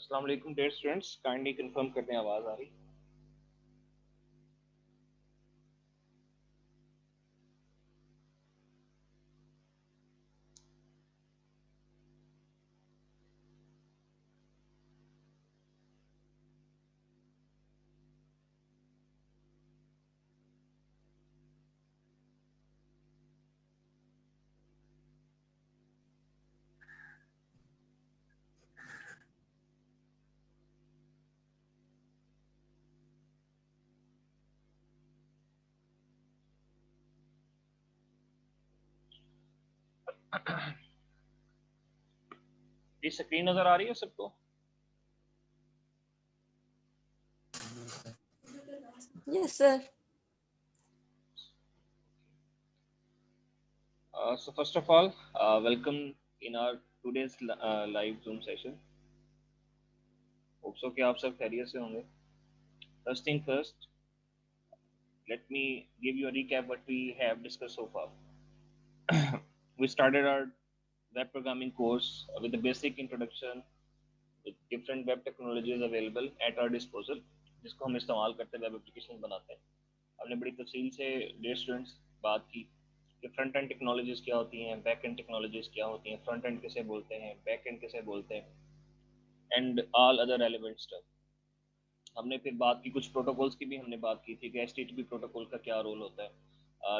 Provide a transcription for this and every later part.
अस्सलाम वालेकुम dear students, kindly confirm करते हैं आवाज़ आ रही। ये स्क्रीन नज़र आ रही है सबको? Yes, sir. So first of all, welcome in our today's live Zoom session. Hope so कि आप सब खैरियत से होंगे. First thing first, let me give you a recap what we have discussed so far. We started our web programming course with the basic introduction with different web technologies available at our disposal, जिसको हम इस्तेमाल करते हैं web application बनाते हैं. हमने बड़ी तफसील से डियर स्टूडेंट्स बात की कि फ्रंट एंड टेक्नोलॉजीज़ क्या होती हैं, बैक एंड टेक्नोलॉजीज़ क्या होती हैं, फ्रंट एंड किसे बोलते हैं, बैक एंड किसे बोलते हैं, and all other relevant stuff. हमने फिर बात की कुछ प्रोटोकॉल्स की भी हमने बात की थी कि HTTP प्रोटोकॉल का क्या रोल होता है.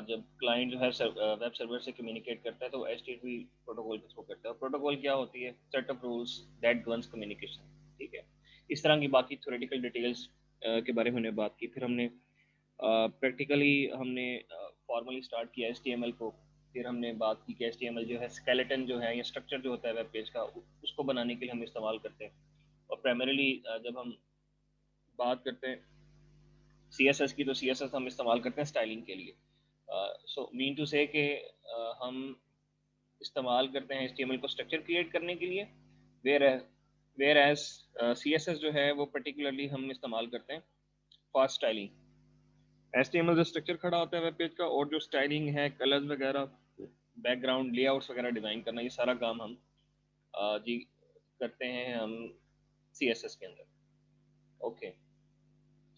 जब क्लाइंट जो है वेब सर्वर से कम्युनिकेट करता है तो HTTP प्रोटोकॉल के थ्रू करता है. प्रोटोकॉल क्या होती है? Set of rules that governs communication. ठीक है, इस तरह की बाकी थ्योरेटिकल डिटेल्स के बारे में हमने बात की. फिर हमने प्रैक्टिकली हमने फॉर्मली स्टार्ट किया HTML को. फिर हमने बात की कि HTML जो है स्केलेटन जो है या स्ट्रक्चर जो होता है वेब पेज का, उसको बनाने के लिए हम इस्तेमाल करते हैं. और प्राइमरीली जब हम बात करते हैं CSS की, तो CSS हम इस्तेमाल करते हैं स्टाइलिंग के लिए. सो मीन टू से कि हम इस्तेमाल करते हैं HTML को स्ट्रक्चर क्रिएट करने के लिए, वेयर एज CSS जो है वो पर्टिकुलरली हम इस्तेमाल करते हैं फॉर स्टाइलिंग. HTML जो स्ट्रक्चर खड़ा होता है वेब पेज का, और जो स्टाइलिंग है, कलर्स वगैरह, बैकग्राउंड लेआउट्स वगैरह डिज़ाइन करना, ये सारा काम हम जी करते हैं हम CSS के अंदर. ओके,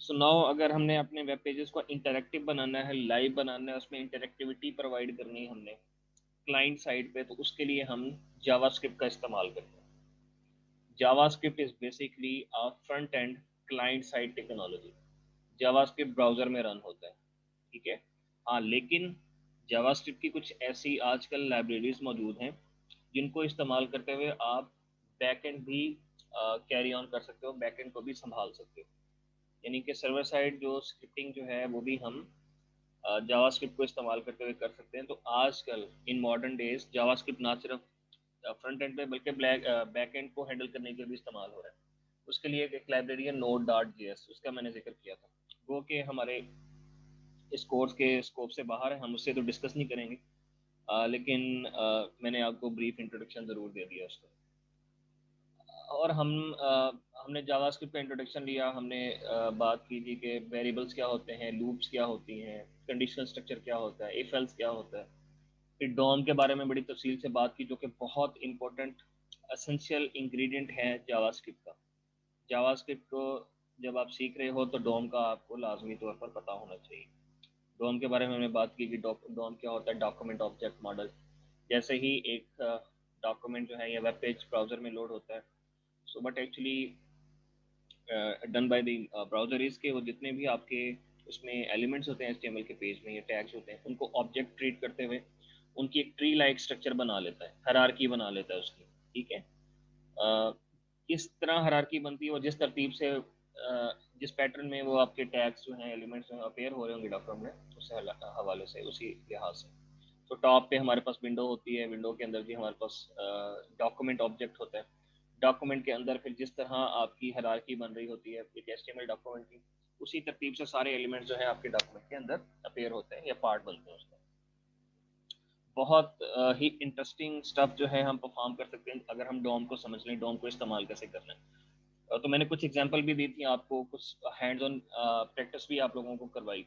सो नाउ अगर हमने अपने वेब पेजेस को इंटरेक्टिव बनाना है, लाइव बनाना है, उसमें इंटरेक्टिविटी प्रोवाइड करनी है हमने क्लाइंट साइड पे, तो उसके लिए हम जावास्क्रिप्ट का इस्तेमाल करते हैं. JavaScript is basically a front end client side technology. JavaScript browser में रन होता है. ठीक है, हाँ, लेकिन जावास्क्रिप्ट की कुछ ऐसी आजकल लाइब्रेरीज मौजूद हैं जिनको इस्तेमाल करते हुए आप बैकएंड भी कैरी ऑन कर सकते हो, बैकएंड को भी संभाल सकते हो. यानी कि सर्वर साइड जो स्क्रिप्टिंग जो है वो भी हम जावास्क्रिप्ट को इस्तेमाल करते हुए कर सकते हैं. तो आजकल इन मॉडर्न डेज जावास्क्रिप्ट ना सिर्फ फ्रंट एंड पे बल्कि बैक एंड को हैंडल करने के लिए भी इस्तेमाल हो रहा है. उसके लिए एक लाइब्रेरी है Node.js, उसका मैंने जिक्र किया था. वो कि हमारे इस कोर्स के स्कोप से बाहर है, हम उससे तो डिस्कस नहीं करेंगे. लेकिन मैंने आपको ब्रीफ इंट्रोडक्शन ज़रूर दे दिया उसका. और हमने जावास्क्रिप्ट का इंट्रोडक्शन लिया. हमने बात की थी कि वेरिएबल्स क्या होते हैं, लूप्स क्या होती हैं, कंडीशनल स्ट्रक्चर क्या होता है, इफ एल्स क्या होता है. फिर डॉम के बारे में बड़ी तफसील से बात की, जो कि बहुत इंपॉर्टेंट एसेंशियल इंग्रेडिएंट है जावास्क्रिप्ट का. जावास्क्रिप्ट को जब आप सीख रहे हो तो डॉम का आपको लाजमी तौर पर पता होना चाहिए. डॉम के बारे में हमने बात की कि डॉम क्या होता है, डॉक्यूमेंट ऑब्जेक्ट मॉडल. जैसे ही एक डॉक्यूमेंट जो है या वेब पेज ब्राउज़र में लोड होता है, so but actually done by the browser is के वो जितने भी आपके उसमें एलिमेंट्स होते हैं HTML के पेज में या टैग्स होते हैं, उनको ऑब्जेक्ट ट्रीट करते हुए उनकी एक ट्री लाइक स्ट्रक्चर बना लेता है, हायरार्की बना लेता है उसकी. ठीक है, किस तरह हायरार्की बनती है और जिस तरतीब से जिस पैटर्न में वो आपके टैग्स जो हैं, एलिमेंट्स जो हैं, अपेयर हो रहे होंगे डॉक्यूमेंट में, उस हवाले से, उसी लिहाज से. तो टॉप पे हमारे पास विंडो होती है, विंडो के अंदर भी हमारे पास डॉक्यूमेंट ऑब्जेक्ट होता है. डॉक्यूमेंट के अंदर फिर जिस तरह आपकी हायरार्की बन रही होती है एक HTML डॉक्यूमेंट की, उसी तरतीब से सारे एलिमेंट्स जो है आपके डॉक्यूमेंट के अंदर अपेयर होते हैं या पार्ट बनते हैं उसका. बहुत ही इंटरेस्टिंग स्टफ जो है हम परफॉर्म कर सकते हैं अगर हम डॉम को समझ लें, डॉम को इस्तेमाल कैसे करना है. तो मैंने कुछ एग्जांपल भी दी थी आपको, कुछ हैंड्स ऑन प्रैक्टिस भी आप लोगों को करवाई,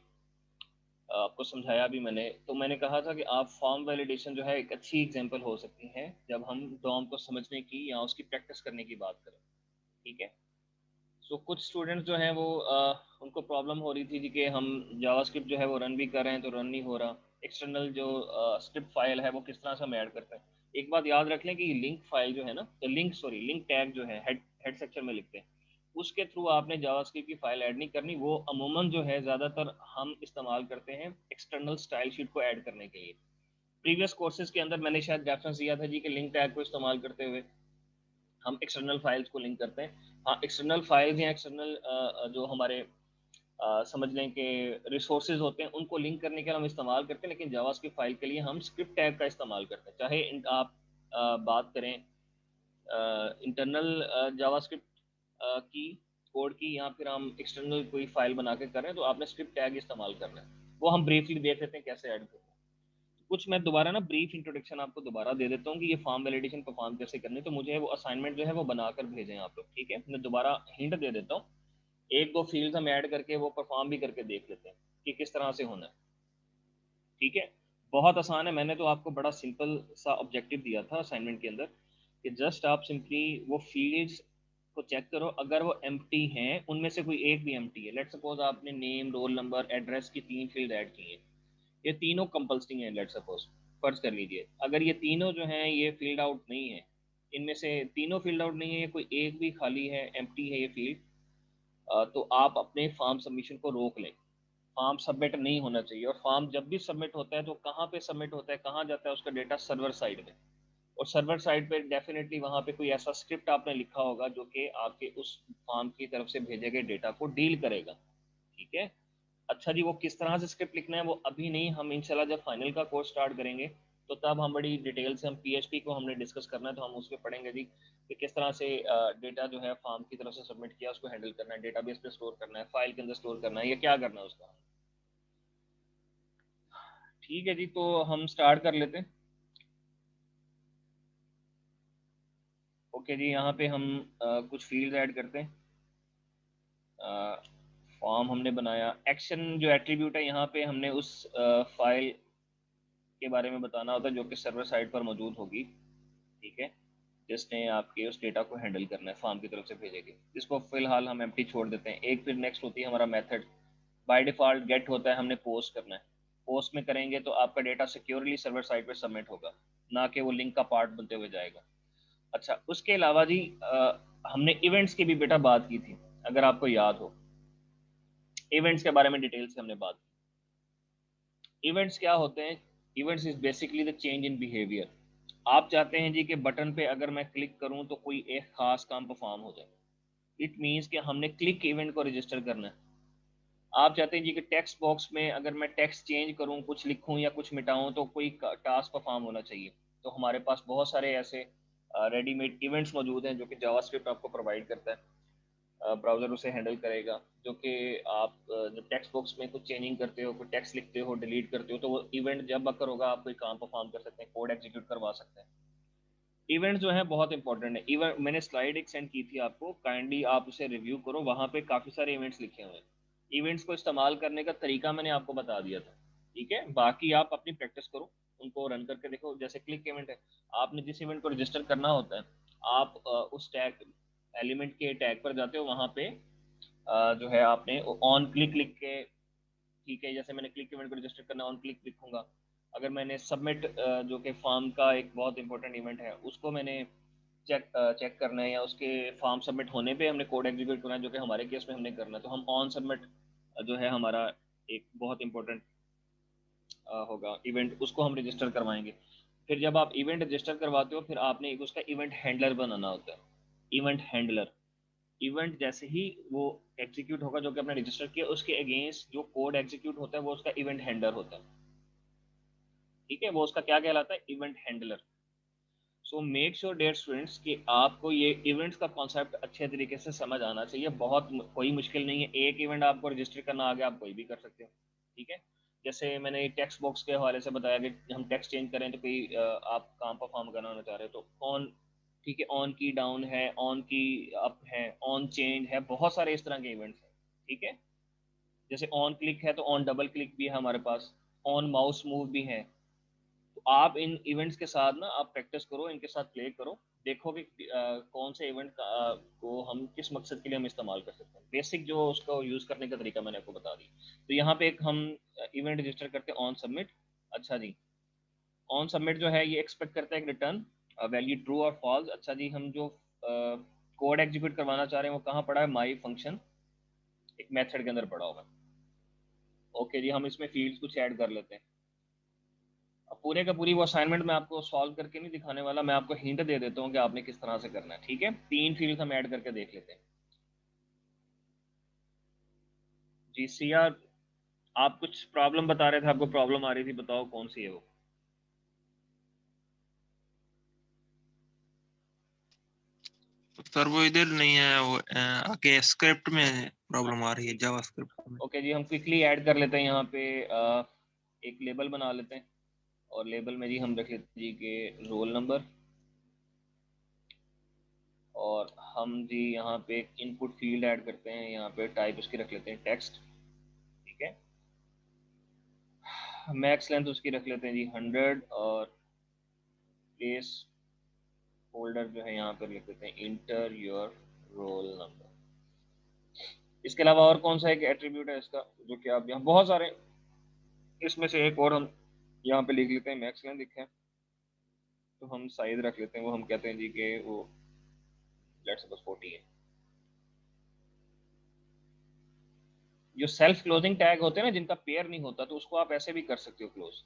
आपको समझाया भी मैंने. तो मैंने कहा था कि आप फॉर्म वैलिडेशन जो है एक अच्छी एग्जांपल हो सकती है जब हम डॉम को समझने की या उसकी प्रैक्टिस करने की बात करें. ठीक है। सो कुछ स्टूडेंट्स जो हैं वो उनको प्रॉब्लम हो रही थी जी कि हम जावास्क्रिप्ट जो है वो रन भी कर रहे हैं तो रन नहीं हो रहा। एक्सटर्नल जो स्क्रिप्ट फाइल है वो किस तरह से हम ऐड करते हैं। एक बात याद रख लें कि लिंक फाइल जो है ना, लिंक टैग जो है हेड सेक्शन में लिखते हैं, उसके थ्रू आपने जावास्क्रिप्ट की फाइल ऐड नहीं करनी। वो अमूमन जो है ज़्यादातर हम इस्तेमाल करते हैं एक्सटर्नल स्टाइल शीट को ऐड करने के लिए। प्रीवियस कोर्सेज के अंदर मैंने शायद रेफरेंस दिया था जी कि लिंक टैग को इस्तेमाल करते हुए हम एक्सटर्नल फाइल्स को लिंक करते हैं। हाँ, एक्सटर्नल फाइल्स या एक्सटर्नल जो हमारे समझ लें कि रिसोर्सेज होते हैं उनको लिंक करने के लिए हम इस्तेमाल करते हैं, लेकिन जावास्क्रिप्ट फाइल के लिए हम स्क्रिप्ट टैग का इस्तेमाल करते हैं। चाहे आप बात करें इंटरनल जावास्क्रिप्ट की कोड की, या फिर हम एक्सटर्नल कोई फाइल बना के कर रहे हैं, तो आपने स्क्रिप्ट टैग इस्तेमाल करना है। वो हम ब्रीफली देख लेते हैं कैसे ऐड करते हैं। कुछ मैं दोबारा ना ब्रीफ इंट्रोडक्शन आपको दोबारा दे देता हूँ कि ये फॉर्म वैलिडेशन परफॉर्म कैसे करनी है। तो मुझे वो असाइनमेंट जो है वो बनाकर भेजें आप लोग, ठीक है। मैं दोबारा हिंट दे देता हूँ। एक दो फील्ड्स हम ऐड करके वो परफॉर्म भी करके देख लेते हैं कि किस तरह से होना है, ठीक है। बहुत आसान है। मैंने तो आपको बड़ा सिंपल सा ऑब्जेक्टिव दिया था असाइनमेंट के अंदर कि जस्ट आप सिंपली वो फील्ड्स को चेक करो, अगर वो एम्प्टी हैं, उनमें से कोई एक भी एम्प्टी है, लेट सपोज आपने नेम, रोल नंबर, एड्रेस की 3 फील्ड ऐड की हैं, ये तीनों कंपल्सरी हैं, लेट सपोज फर्ज कर लीजिए। अगर ये तीनों जो हैं ये फील्ड आउट नहीं है, इनमें से तीनों फील्ड आउट नहीं है, कोई एक भी खाली है, एम्प्टी है ये फील्ड, तो आप अपने फॉर्म सबमिशन को रोक लें। फॉर्म सबमिट नहीं होना चाहिए। और फॉर्म जब भी सबमिट होता है तो कहाँ पे सबमिट होता है, कहाँ जाता है उसका डेटा, सर्वर साइड में। और सर्वर साइड पे डेफिनेटली वहाँ पे कोई ऐसा स्क्रिप्ट आपने लिखा होगा जो कि आपके उस फॉर्म की तरफ से भेजे गए डेटा को डील करेगा, ठीक है। अच्छा जी, वो किस तरह से स्क्रिप्ट लिखना है वो अभी नहीं, हम इंशाल्लाह जब फाइनल का कोर्स स्टार्ट करेंगे तो तब हम बड़ी डिटेल से, हम पीएचपी को हमने डिस्कस करना है तो हम उसमें पढ़ेंगे जी कि किस तरह से डेटा जो है फॉर्म की तरफ से सबमिट किया उसको हैंडल करना है, डेटाबेस पे स्टोर करना है, फाइल के अंदर स्टोर करना है, ये क्या करना है उसका। ठीक है जी, तो हम स्टार्ट कर लेते हैं। ओके जी, यहाँ पे हम कुछ फील्ड ऐड करते हैं। फॉर्म हमने बनाया, एक्शन जो एट्रीब्यूट है यहाँ पे हमने उस फाइल के बारे में बताना होता है जो कि सर्वर साइड पर मौजूद होगी, ठीक है, जिसने आपके उस डेटा को हैंडल करना है, फॉर्म की तरफ से भेजेगी। इसको फिलहाल हम एम्प्टी छोड़ देते हैं। एक फिर नेक्स्ट होती है हमारा मेथड। बाय डिफॉल्ट गेट होता है, हमने पोस्ट करना है। पोस्ट में करेंगे तो आपका डेटा सिक्योरली सर्वर साइड पर सबमिट होगा, ना कि वो लिंक का पार्ट बनते हुए जाएगा। अच्छा, उसके अलावा जी हमने इवेंट्स की भी बेटा बात की थी, अगर आपको याद हो। इवेंट्स के बारे में डिटेल से हमने बात की। इवेंट्स क्या होते हैं? Events is basically the change in behaviour. आप चाहते हैं जी कि बटन पे अगर मैं क्लिक करूं तो कोई एक खास काम परफॉर्म हो जाए। इट मीन्स कि हमने क्लिक इवेंट को रजिस्टर करना है। आप चाहते हैं जी कि टेक्स्ट बॉक्स में अगर मैं टेक्स्ट चेंज करूं, कुछ लिखूं या कुछ मिटाऊं तो कोई टास्क परफॉर्म होना चाहिए। तो हमारे पास बहुत सारे ऐसे रेडीमेड इवेंट्स मौजूद हैं जो कि जावास्क्रिप्ट आपको प्रोवाइड करता है। ब्राउज़र उसे हैंडल करेगा, जो कि आप जब टेक्स्ट बॉक्स में कुछ चेंजिंग करते हो, कोई टेक्स्ट लिखते हो, डिलीट करते हो, तो वो इवेंट जब अकर होगा आप कोई काम परफॉर्म कर सकते हैं, कोड एग्जीक्यूट करवा सकते हैं। इवेंट्स जो है बहुत इंपॉर्टेंट है। इवेंट मैंने स्लाइड एक सेंड की थी आपको, काइंडली आप उसे रिव्यू करो, वहाँ पे काफ़ी सारे इवेंट्स लिखे हुए हैं। इवेंट्स को इस्तेमाल करने का तरीका मैंने आपको बता दिया था, ठीक है। बाकी आप अपनी प्रैक्टिस करो, उनको रन करके देखो। जैसे क्लिक इवेंट है, आपने जिस इवेंट को रजिस्टर करना होता है, आप उस टैग एलिमेंट के टैग पर जाते हो, वहाँ पे जो है आपने ऑन क्लिक लिख के, ठीक है, जैसे मैंने क्लिक इवेंट को रजिस्टर करना, ऑन क्लिक लिखूंगा। अगर मैंने सबमिट जो कि फॉर्म का एक बहुत इंपॉर्टेंट इवेंट है, उसको मैंने चेक करना है, या उसके फॉर्म सबमिट होने पे हमने कोड एग्जीक्यूट करना है, जो कि हमारे केस में हमने करना है, तो हम ऑन सबमिट जो है हमारा एक बहुत इंपॉर्टेंट होगा इवेंट, उसको हम रजिस्टर करवाएंगे। फिर जब आप इवेंट रजिस्टर करवाते हो, फिर आपने एक उसका इवेंट हैंडलर बनाना होता है। इवेंट हैंडलर, इवेंट जैसे ही वो एग्जीक्यूट होगा जो कि आपने रजिस्टर किया, उसके अगेंस्ट जो कोड एग्जीक्यूट होता है वो उसका इवेंट हैंडलर होता है, ठीक है। वो उसका क्या कहलाता है? Event handler. So make sure dear students कि आपको ये इवेंट्स का कॉन्सेप्ट अच्छे तरीके से समझ आना चाहिए। बहुत कोई मुश्किल नहीं है, एक इवेंट आपको रजिस्टर करना आ गया, आप कोई भी कर सकते हो, ठीक है। जैसे मैंने टेक्स्ट बॉक्स के हवाले से बताया कि हम टेक्स्ट चेंज करें तो कोई आप काम परफॉर्म करना चाह रहे हो तो ऑन, ठीक है, ऑन की डाउन है, ऑन की अप है, ऑन चेंज है, बहुत सारे इस तरह के इवेंट्स हैं, ठीक है। जैसे ऑन क्लिक है तो ऑन डबल क्लिक भी है हमारे पास, ऑन माउस मूव भी है। तो आप इन इवेंट्स के साथ ना आप प्रैक्टिस करो, इनके साथ प्ले करो। देखो कि कौन से इवेंट को हम किस मकसद के लिए हम इस्तेमाल कर सकते हैं। बेसिक जो उसका यूज़ करने का तरीका मैंने आपको बता दी। तो यहाँ पे एक हम इवेंट रजिस्टर करते हैं ऑन सबमिट। अच्छा जी, ऑन सबमिट जो है ये एक्सपेक्ट करता है एक रिटर्न वैल्यू ट्रू और फॉल्स। अच्छा जी, हम जो कोड एग्जीक्यूट करवाना चाह रहे हैं वो कहाँ पड़ा है, माई फंक्शन एक मेथड के अंदर पड़ा होगा। ओके जी, हम इसमें फील्ड्स कुछ ऐड कर लेते हैं। अब पूरे का पूरी वो असाइनमेंट मैं आपको सॉल्व करके नहीं दिखाने वाला, मैं आपको हिंट दे देता हूँ कि आपने किस तरह से करना है। ठीक है, 3 फील्ड हम ऐड करके देख लेते हैं। जी सीआर, आप कुछ प्रॉब्लम बता रहे थे, आपको प्रॉब्लम आ रही थी, बताओ कौन सी है वो। सर वो इधर नहीं है, वो आगे स्क्रिप्ट में प्रॉब्लम आ रही है, जावा स्क्रिप्ट में। ओके जी, हम क्विकली ऐड कर लेते हैं यहाँ पे एक लेबल बना लेते हैं, और लेबल में जी हम रख लेते हैं जी के रोल नंबर, और हम जी यहाँ पे एक इनपुट फील्ड ऐड करते हैं, यहाँ पे टाइप उसकी रख लेते हैं टेक्स्ट। ठीक है, मैक्स लेंथ उसकी रख लेते हैं जी 100, और प्लेस होल्डर जो है यहाँ पर लिख देते हैं इंटर योर रोल नंबर। इसके अलावा और कौन सा एक एट्रीब्यूट है इसका जो कि आप यहाँ बहुत सारे, इसमें से एक और हम यहाँ पे लिख लेते हैं मैक्स लेंथ लिखे हैं, तो हम साइज रख लेते हैं, वो हम कहते हैं जी कि वो लेट्स सपोज 40 है। जो सेल्फ क्लोजिंग टैग होते हैं ना, जिनका पेयर नहीं होता, तो उसको आप ऐसे भी कर सकते हो क्लोज।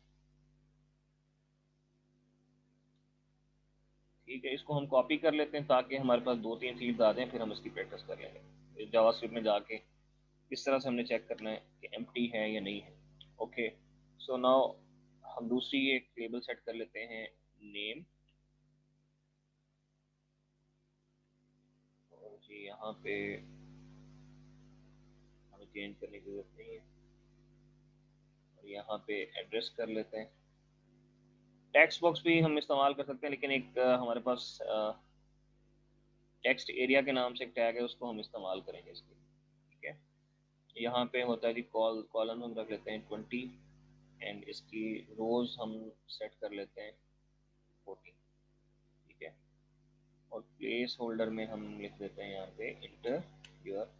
ठीक है, इसको हम कॉपी कर लेते हैं ताकि हमारे पास 2-3 फील्ड आ जाएं, फिर हम इसकी प्रैक्टिस कर लेंगे जावास्क्रिप्ट में जाके किस तरह से हमने चेक करना है कि एम्प्टी है या नहीं है। ओके, सो नाउ हम दूसरी एक टेबल सेट कर लेते हैं नेम, और जी यहाँ पे हमें चेंज करने की जरूरत नहीं है, और यहाँ पे एड्रेस कर लेते हैं। टेक्स्ट बॉक्स भी हम इस्तेमाल कर सकते हैं, लेकिन एक हमारे पास टेक्स्ट एरिया के नाम से एक टैग है, उसको हम इस्तेमाल करेंगे इसके। ठीक है, यहाँ पे होता है जी कॉलम हम रख लेते हैं 20, एंड इसकी रोज हम सेट कर लेते हैं 40। ठीक है, और प्लेस होल्डर में हम लिख देते हैं यहाँ पे इंटर योर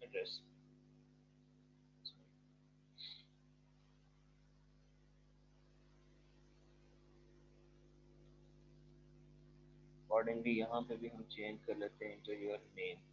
एड्रेस। अकॉर्डिंगली यहाँ पे भी हम चेंज कर लेते हैं इंटर योर नेम।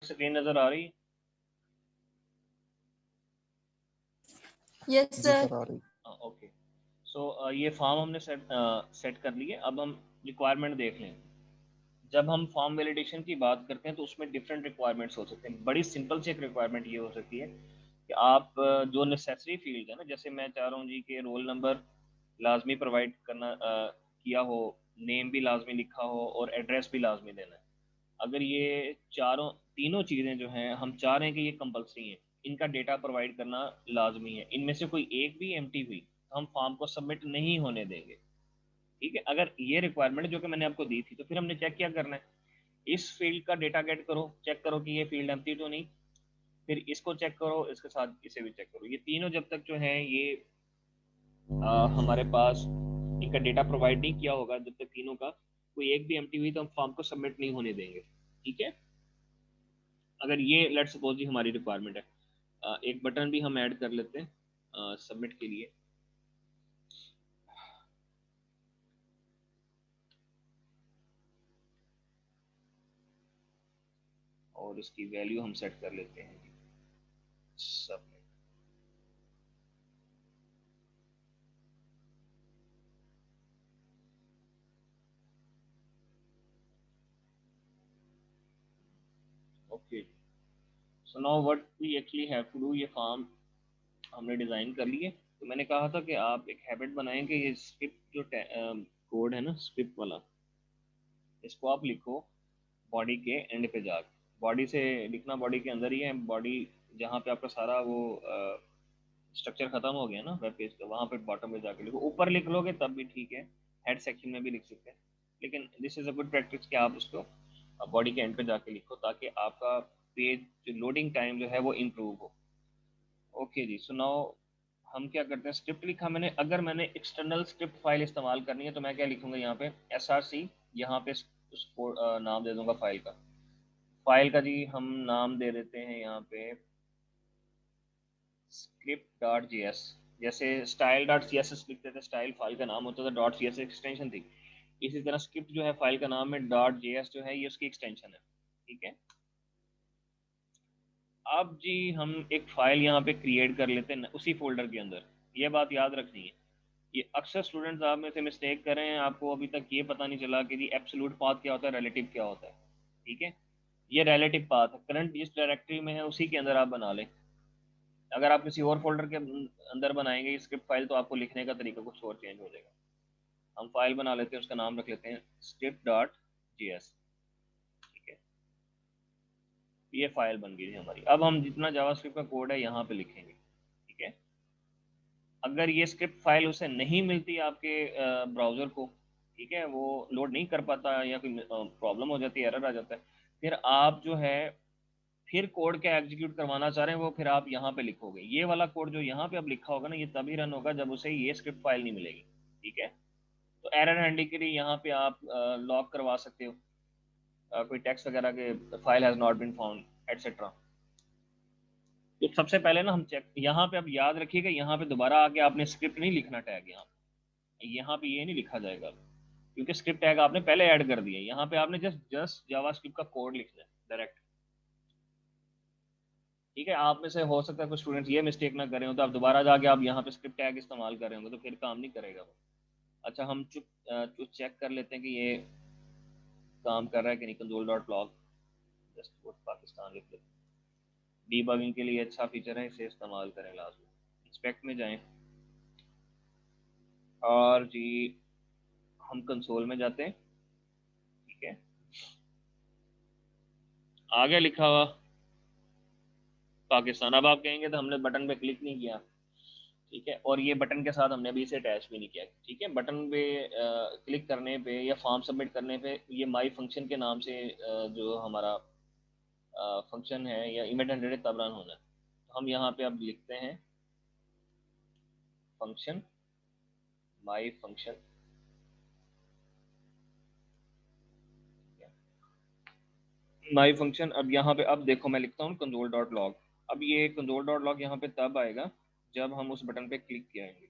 स्क्रीन नजर आ रही है? Yes, जी sir. सर आ रही। ओके, सो ये फॉर्म हमने सेट कर लिए। अब हम रिक्वायरमेंट देख लें। जब हम फॉर्म वैलिडेशन की बात करते हैं तो उसमें डिफरेंट रिक्वायरमेंट्स हो सकते हैं। बड़ी सिंपल सी एक रिक्वायरमेंट ये हो सकती है कि आप जो नेसेसरी फील्ड है ना, जैसे मैं चाह रहा हूँ जी कि रोल नंबर लाजमी प्रोवाइड करना किया हो, नेम भी लाजमी लिखा हो और एड्रेस भी लाजमी देना है। अगर ये तीनों चीज़ें जो हैं हम चाह रहे हैं कि ये कंपलसरी हैं, इनका डेटा प्रोवाइड करना लाजमी है, इनमें से कोई एक भी एम्प्टी हुई तो हम फॉर्म को सबमिट नहीं होने देंगे। ठीक है, अगर ये रिक्वायरमेंट जो कि मैंने आपको दी थी, तो फिर हमने चेक क्या करना है, इस फील्ड का डेटा गेट करो, चेक करो कि ये फील्ड एम्प्टी तो नहीं, फिर इसको चेक करो, इसके साथ इसे भी चेक करो। ये तीनों जब तक जो है ये हमारे पास इनका डेटा प्रोवाइड नहीं किया होगा, जब तक तीनों का कोई एक भी एम्प्टी हुई तो हम फॉर्म को सबमिट नहीं होने देंगे। ठीक है, अगर ये लेट सपोज जी हमारी रिक्वायरमेंट है, एक बटन भी हम ऐड कर लेते हैं सबमिट के लिए। और इसकी वैल्यू हम सेट कर लेते हैं submit. Okay, so now what we actually have to do, ये फॉर्म हमने डिज़ाइन कर लिए। तो मैंने कहा था कि आप एक हैबिट बनाएं कि ये स्क्रिप्ट जो कोड है ना स्क्रिप्ट वाला, इसको आप लिखो बॉडी के एंड पे जाके। बॉडी से लिखना बॉडी के अंदर ही है, बॉडी जहाँ पे आपका सारा वो स्ट्रक्चर खत्म हो गया ना वेब पेज का, वहाँ पे बॉटम में जाके लिखो। ऊपर लिख लोगे तब भी ठीक है, हेड सेक्शन में भी लिख सकते हैं, लेकिन this is a good practice कि आप उसको बॉडी के एंड पे जाके लिखो, ताकि आपका पेज जो लोडिंग टाइम जो है वो इम्प्रूव हो। ओके जी, सो नाउ हम क्या करते हैं, स्क्रिप्ट लिखा मैंने। अगर मैंने एक्सटर्नल स्क्रिप्ट फाइल इस्तेमाल करनी है तो मैं क्या लिखूंगा यहाँ पे, SRC, यहाँ पे उसको नाम दे दूंगा फाइल का। फाइल का जी हम नाम दे देते हैं यहाँ पे script.js। जैसे style.css लिखते थे, स्टाइल फाइल का नाम होता था, .cs एक्सटेंशन थी। इसी तरह स्क्रिप्ट जो है फाइल का नाम है, .js जो है ये उसकी एक्सटेंशन है। ठीक है, अब जी हम एक फाइल यहाँ पे क्रिएट कर लेते हैं उसी फोल्डर के अंदर। ये बात याद रखनी है, ये अक्सर स्टूडेंट्स आप में से मिस्टेक कर रहे हैं, आपको अभी तक ये पता नहीं चला कि जी एब्सोल्यूट पाथ क्या होता है, रिलेटिव क्या होता है। ठीक है, ये रिलेटिव पाथ है, करंट जिस डायरेक्टरी में है उसी के अंदर आप बना लें। अगर आप किसी और फोल्डर के अंदर बनाएंगे स्क्रिप्ट फाइल तो आपको लिखने का तरीका कुछ और चेंज हो जाएगा। हम फाइल बना लेते हैं, उसका नाम रख लेते हैं script.js। ठीक है, ये फाइल बन गई है हमारी। अब हम जितना जावास्क्रिप्ट का कोड है यहाँ पे लिखेंगे। ठीक है, अगर ये स्क्रिप्ट फाइल उसे नहीं मिलती आपके ब्राउज़र को, ठीक है, वो लोड नहीं कर पाता या कोई प्रॉब्लम हो जाती है, एरर आ जाता है, फिर आप जो है फिर कोड क्या एग्जीक्यूट करवाना चाह रहे हैं वो फिर आप यहाँ पे लिखोगे। ये वाला कोड जो यहाँ पे अब लिखा होगा ना, ये तभी रन होगा जब उसे ये स्क्रिप्ट फाइल नहीं मिलेगी। ठीक है, तो एरर हैंडलिंग के लिए यहाँ पे आप लॉक करवा सकते हो, कोई टेक्स्ट वगैरह के file has not been found etcetera. तो सबसे पहले ना हम चेक यहाँ पे, अब याद रखिएगा यहाँ पे दोबारा आके आपने स्क्रिप्ट नहीं लिखना टैग, यहाँ पे ये नहीं लिखा जाएगा क्योंकि स्क्रिप्ट टैग आपने पहले ऐड कर दिया। यहाँ पे आपने जस्ट जावास्क्रिप्ट का कोड लिखना है डायरेक्ट। ठीक है, आप में से हो सकता है कुछ स्टूडेंट्स ये मिस्टेक ना करें हो, तो आप दोबारा जाके आप यहाँ पे स्क्रिप्ट टैग इस्तेमाल कर रहे होंगे तो फिर काम नहीं करेगा वो। अच्छा, हम चुप चेक कर लेते हैं कि ये काम कर रहा है कि नहीं। console.log जस्ट पाकिस्तान लिख लेते हैं, डीबगिंग के लिए अच्छा फीचर है, इसे इस्तेमाल करें लाजमी। इंस्पेक्ट में जाएं और जी हम कंसोल में जाते हैं। ठीक है, आगे लिखा हुआ पाकिस्तान। अब आप कहेंगे तो हमने बटन पे क्लिक नहीं किया। ठीक है, और ये बटन के साथ हमने अभी इसे अटैच भी नहीं किया। ठीक है, बटन पे क्लिक करने पे या फॉर्म सबमिट करने पे ये माई फंक्शन के नाम से जो हमारा फंक्शन है या इवेंट जनरेटेड तब रन होना है। तो हम यहाँ पे अब लिखते हैं function my function. My function, अब यहाँ पे अब देखो मैं लिखता हूँ console.log। अब ये console.log यहाँ पे तब आएगा जब हम उस बटन पे क्लिक किएंगे।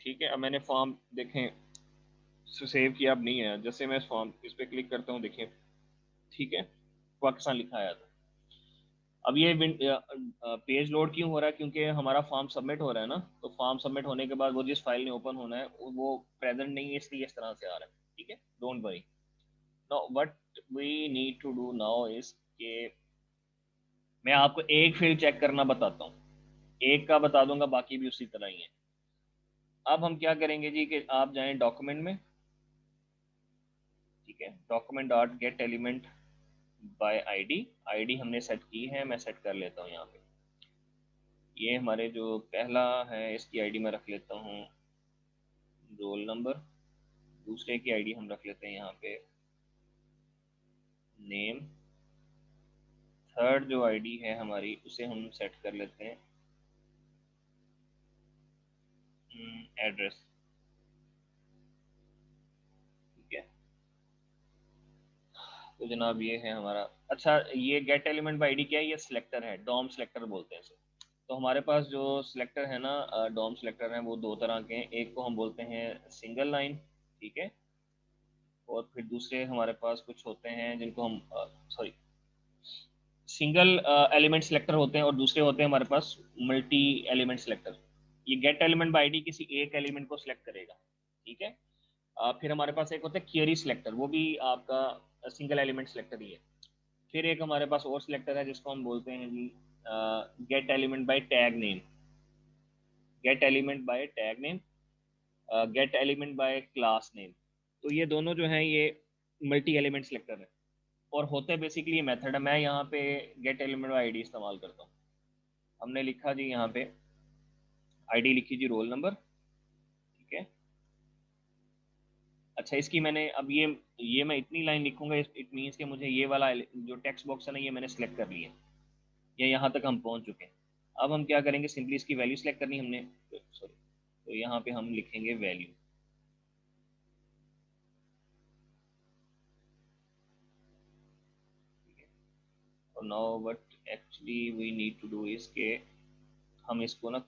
ठीक है, अब मैंने फॉर्म देखें सेव किया अब नहीं है। जैसे मैं इस फॉर्म इस पे क्लिक करता हूँ, देखिए ठीक है, पाकिस्तान लिखा आया था। अब ये पेज लोड क्यों हो रहा है? क्योंकि हमारा फॉर्म सबमिट हो रहा है ना, तो फॉर्म सबमिट होने के बाद वो जिस फाइल में ओपन होना है वो प्रेजेंट नहीं है, इसलिए इस तरह से आ रहा है। ठीक है, don't worry. Now what we need to do now is कि मैं आपको एक फील्ड चेक करना बताता हूँ, एक का बता दूंगा, बाकी भी उसी तरह ही है। अब हम क्या करेंगे जी कि आप जाएं डॉक्यूमेंट में, ठीक है, document dot get element bye ID. ID हमने सेट की है, मैं सेट कर लेता हूँ यहाँ पे। ये हमारे जो पहला है इसकी आईडी मैं रख लेता हूँ रोल नंबर, दूसरे की आईडी हम रख लेते हैं यहाँ पे नेम, थर्ड जो आईडी है हमारी उसे हम सेट कर लेते हैं एड्रेस। ठीक है, तो जनाब ये है हमारा। अच्छा, ये गेट एलिमेंट बाई आईडी क्या है? ये सिलेक्टर है, डॉम सिलेक्टर बोलते हैं इसे। तो हमारे पास जो सिलेक्टर है ना, डॉम सिलेक्टर है, वो दो तरह के हैं। एक को हम बोलते हैं सिंगल लाइन, ठीक है, और फिर दूसरे हमारे पास कुछ होते हैं जिनको हम सॉरी सिंगल एलिमेंट सिलेक्टर होते हैं, और दूसरे होते हैं हमारे पास मल्टी एलिमेंट सिलेक्टर। ये गेट एलिमेंट बाई आईडी किसी एक एलिमेंट को सिलेक्ट करेगा, ठीक है। फिर हमारे पास एक होता है क्वेरी सिलेक्टर, वो भी आपका सिंगल एलिमेंट सिलेक्टर ही है। फिर एक हमारे पास और सिलेक्टर है जिसको हम बोलते हैं जी get element by tag name, get element by tag name, get element by class name. तो ये दोनों जो हैं ये मल्टी एलिमेंट सिलेक्टर है, और होते बेसिकली ये मेथड है। मैं यहाँ पे गेट एलिमेंट बाय आईडी इस्तेमाल करता हूँ। हमने लिखा जी यहाँ पे आईडी लिखी जी रोल नंबर, ठीक है। अच्छा, इसकी मैंने अब ये मैं इतनी लाइन लिखूंगा, इट मीन्स कि मुझे ये वाला जो टेक्स्ट बॉक्स है ना ये मैंने सेलेक्ट कर लिया। ये यहाँ तक हम पहुँच चुके हैं। अब हम क्या करेंगे, सिंपली इसकी वैल्यू सेलेक्ट करनी हमने, सॉरी, तो यहाँ पे हम लिखेंगे वैल्यू। और now what actually we need to do is के हम इसको ना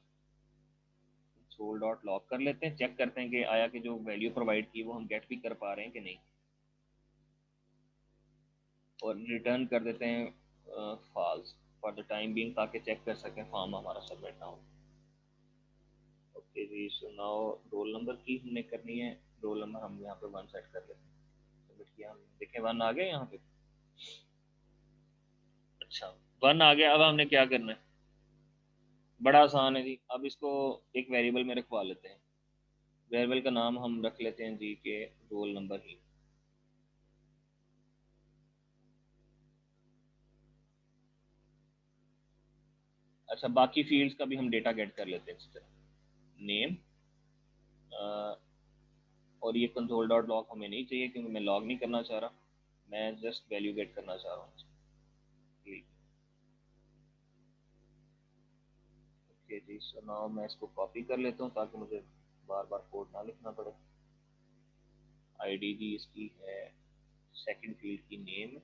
सोल डॉट लॉक कर लेते हैं, चेक करते हैं कि आया कि जो वैल्यू प्रोवाइड की वो हम गेट भी कर पा रहे हैं कि नहीं, और रिटर्न कर देते हैं false for the time being, ताकि चेक कर सकें फॉर्म हमारा सबमिट ना हो। ओके जी, सो नाउ रोल नंबर की हमने करनी है, रोल नंबर हम यहाँ पे 1 सेट कर लेते हैं। सबमिट किया हमने, देखें 1 आ गया यहाँ पे। अच्छा, 1 आ गया। अब हमने क्या करना है, बड़ा आसान है जी। अब इसको एक वेरिएबल में रखवा लेते हैं। वेरिएबल का नाम हम रख लेते हैं जी के रोल नंबर ही। अच्छा, बाकी फील्ड्स का भी हम डेटा गेट कर लेते हैं इस तरह, नेम, और ये कंसोल डॉट लॉग हमें नहीं चाहिए क्योंकि मैं लॉग नहीं करना चाह रहा, मैं जस्ट वैल्यू गेट करना चाह रहा हूँ। ओके जी, सो नाउ मैं इसको कॉपी कर लेता हूँ ताकि मुझे बार बार कोड ना लिखना पड़े। आईडी जी इसकी है सेकंड फील्ड की नेम,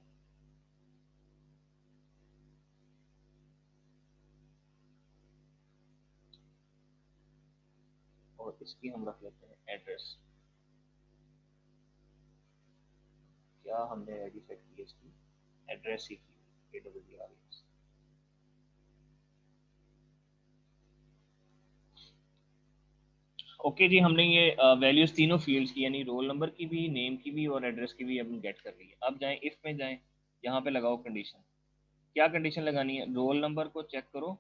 और इसकी हम रख लेते हैं एड्रेस। क्या हमने आईडी सेट की इसकी, एड्रेस ही की, AWRES। ओके जी, हमने ये वैल्यूज तीनों फील्ड्स की यानी रोल नंबर की भी, नेम की भी और एड्रेस की भी हम गेट कर ली है। अब जाएं इफ में जाएं, यहाँ पे लगाओ कंडीशन। क्या कंडीशन लगानी है? रोल नंबर को चेक करो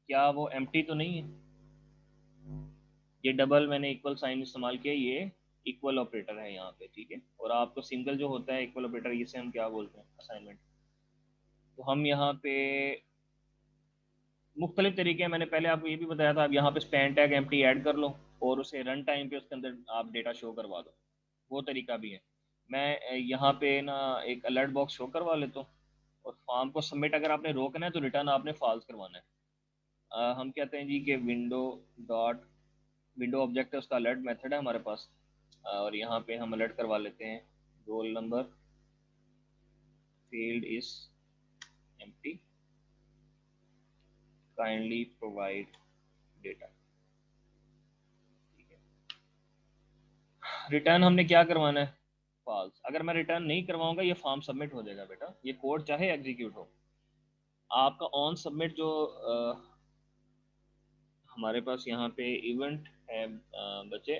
क्या वो एम्प्टी तो नहीं है। ये डबल मैंने इक्वल साइन इस्तेमाल किया, ये इक्वल ऑपरेटर है यहाँ पे, ठीक है। और आपको सिंगल जो होता है इक्वल ऑपरेटर, इसे हम क्या बोलते हैं, असाइनमेंट। तो हम यहाँ पे मुख्तलिफ तरीके हैं, मैंने पहले आपको ये भी बताया था। आप यहाँ पे स्पैन टैग एम्प्टी ऐड कर लो और उसे रन टाइम पे उसके अंदर आप डेटा शो करवा दो, वो तरीका भी है। मैं यहाँ पे ना एक अलर्ट बॉक्स शो करवा लेता हूँ, और फॉर्म को सबमिट अगर आपने रोकना है तो रिटर्न आपने फॉल्स करवाना है। हम कहते हैं जी कि विंडो ऑब्जेक्ट है, उसका अलर्ट मेथड है हमारे पास, और यहाँ पे हम अलर्ट करवा लेते हैं roll number field is empty, kindly provide data. ठीक है, रिटर्न हमने क्या करवाना है, फॉल्स। अगर मैं रिटर्न नहीं करवाऊंगा ये फॉर्म सबमिट हो जाएगा बेटा, ये कोड चाहे एग्जीक्यूट हो। आपका ऑन सबमिट जो हमारे पास यहाँ पे इवेंट है बच्चे,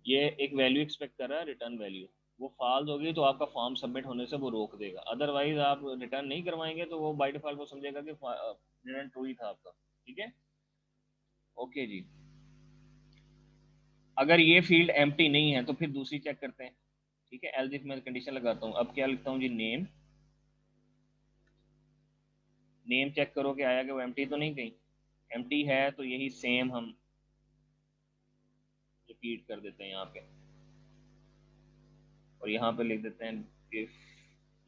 ये एक वैल्यू एक्सपेक्ट कर रहा है, रिटर्न वैल्यू। वो फॉल्स होगी तो आपका फॉर्म सबमिट होने से वो रोक देगा, अदरवाइज आप रिटर्न नहीं करवाएंगे तो वो बाय डिफॉल्ट वो समझेगा कि रिटर्न ट्रू ही था आपका। ठीक है, ओके जी। अगर ये फील्ड एम्प्टी नहीं है तो फिर दूसरी चेक करते हैं। ठीक है, एल्स इफ मैं कंडीशन लगाता हूँ। अब क्या लिखता हूँ जी, नेम। नेम चेक करो कि आया कि वो एम्प्टी तो नहीं, कहीं एम्प्टी है तो यही सेम हम रिपीट कर देते हैं यहाँ पे, और यहाँ पे लिख देते हैं if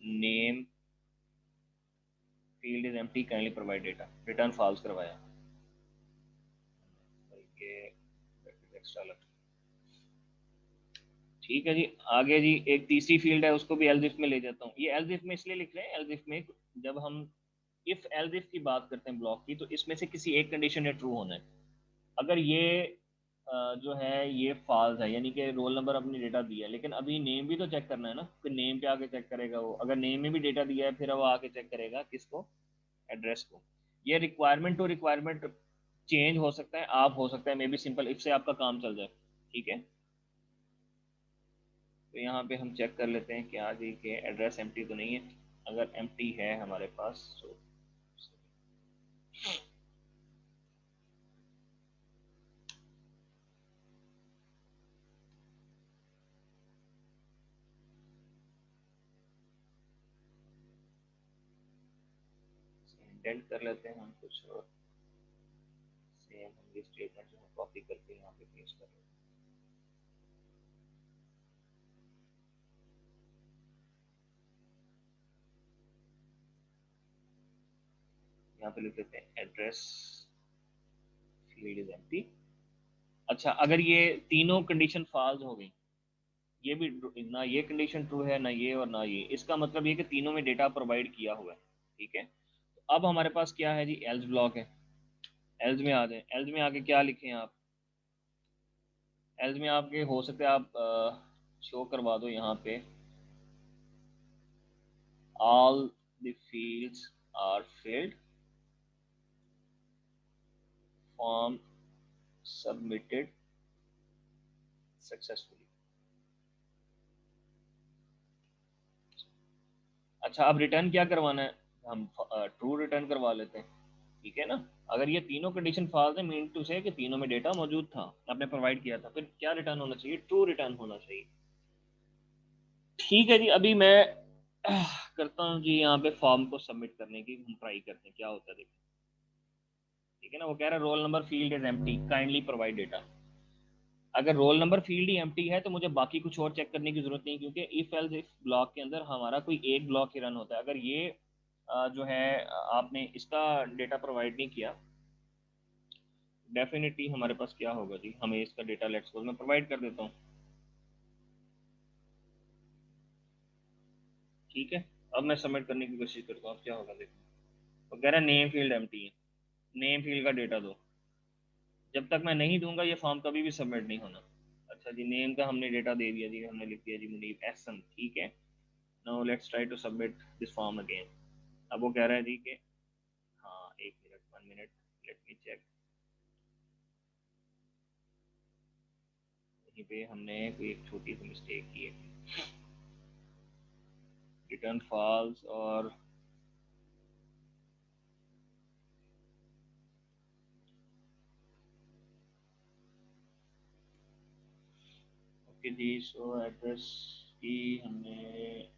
name field is empty kindly provide data. Return false करवाया, ये एक्स्ट्रा लग। ठीक है जी, आगे जी एक तीसरी फील्ड है, उसको भी एल्स इफ में ले जाता हूँ। ये एल्स इफ में इसलिए लिख रहे हैं, एल्स इफ में जब हम इफ एल्स इफ की बात करते हैं ब्लॉक की, तो इसमें से किसी एक कंडीशन ने ट्रू होना है। अगर ये जो है ये फॉल्स है, यानी कि रोल नंबर अपनी डेटा दिया है, लेकिन अभी नेम भी तो चेक करना है ना, फिर नेम पे आके चेक करेगा वो। अगर नेम में भी डेटा दिया है फिर वो आके चेक करेगा किसको, एड्रेस को। ये रिक्वायरमेंट टू रिक्वायरमेंट चेंज हो सकता है, आप हो सकता है मे बी सिंपल इफ से आपका काम चल जाए। ठीक है, तो यहाँ पे हम चेक कर लेते हैं क्या जी कि एड्रेस एम्प्टी तो नहीं है। अगर एम्प्टी है हमारे पास तो इंडेंट कर लेते हैं हम कुछ, और सेम हम ये स्टेटमेंट जो है कॉपी करके यहाँ पे पेस्ट कर लेते हैं। यहाँ पे लिख देते हैं एड्रेस फील्ड इज एम्प्टी। अच्छा, अगर ये तीनों कंडीशन फॉल्स हो गई, ये भी ना ये कंडीशन ट्रू है ना ये और ना ये, इसका मतलब ये कि तीनों में डेटा प्रोवाइड किया हुआ है। ठीक है, तो अब हमारे पास क्या है जी, एल्स ब्लॉक है। एल्स में आ जाए, एल्स में आके क्या लिखें आप, एल्स में आपके हो सकते हैं आप शो करवा दो यहाँ पे, all the fields are filled, form submitted successfully। अच्छा, अब रिटर्न क्या करवाना है, हम ट्रू रिटर्न करवा लेते हैं। ठीक है ना, अगर ये तीनों कंडीशन फॉल्स है, मीन टू से कि तीनों में डेटा मौजूद था, आपने प्रोवाइड किया था, फिर क्या रिटर्न होना चाहिए, ट्रू रिटर्न होना चाहिए। ठीक है जी, अभी मैं करता हूँ जी यहाँ पे फॉर्म को सबमिट करने की हम ट्राई करते हैं क्या होता है, देखिए। ठीक है ना, वो कह रहा है roll number field is empty kindly provide data. अगर रोल नंबर फील्ड ही एम्प्टी है तो मुझे बाकी कुछ और चेक करने की जरूरत नहीं, क्योंकि इफ एल्स इफ ब्लॉक के अंदर हमारा कोई एक ब्लॉक ही रन होता है। अगर ये जो है आपने इसका डेटा प्रोवाइड नहीं किया, डेफिनेटली हमारे पास क्या होगा जी, हमें इसका डेटा लेट्स सपोज मैं प्रोवाइड कर देता हूँ। ठीक है, अब मैं सबमिट करने की कोशिश करता हूँ, अब क्या होगा देखो। तो कह रहा है नेम फील्ड एम्प्टी है, नेम फील्ड का डेटा दो। जब तक मैं नहीं दूंगा ये फॉर्म कभी भी सबमिट नहीं होना। अच्छा जी, नेम का हमने डेटा दे दिया जी, हमने लिख दिया जी मुनीब एहसन। ठीक है, now let's try to submit this form again. अब वो कह रहा है जी कि हाँ, एक minute, 1 minute, let me check. यहीं पे हमने कोई एक छोटी सी मिस्टेक की है, रिटर्न फॉल्स। और ओके जी, सो एड्रेस की हमने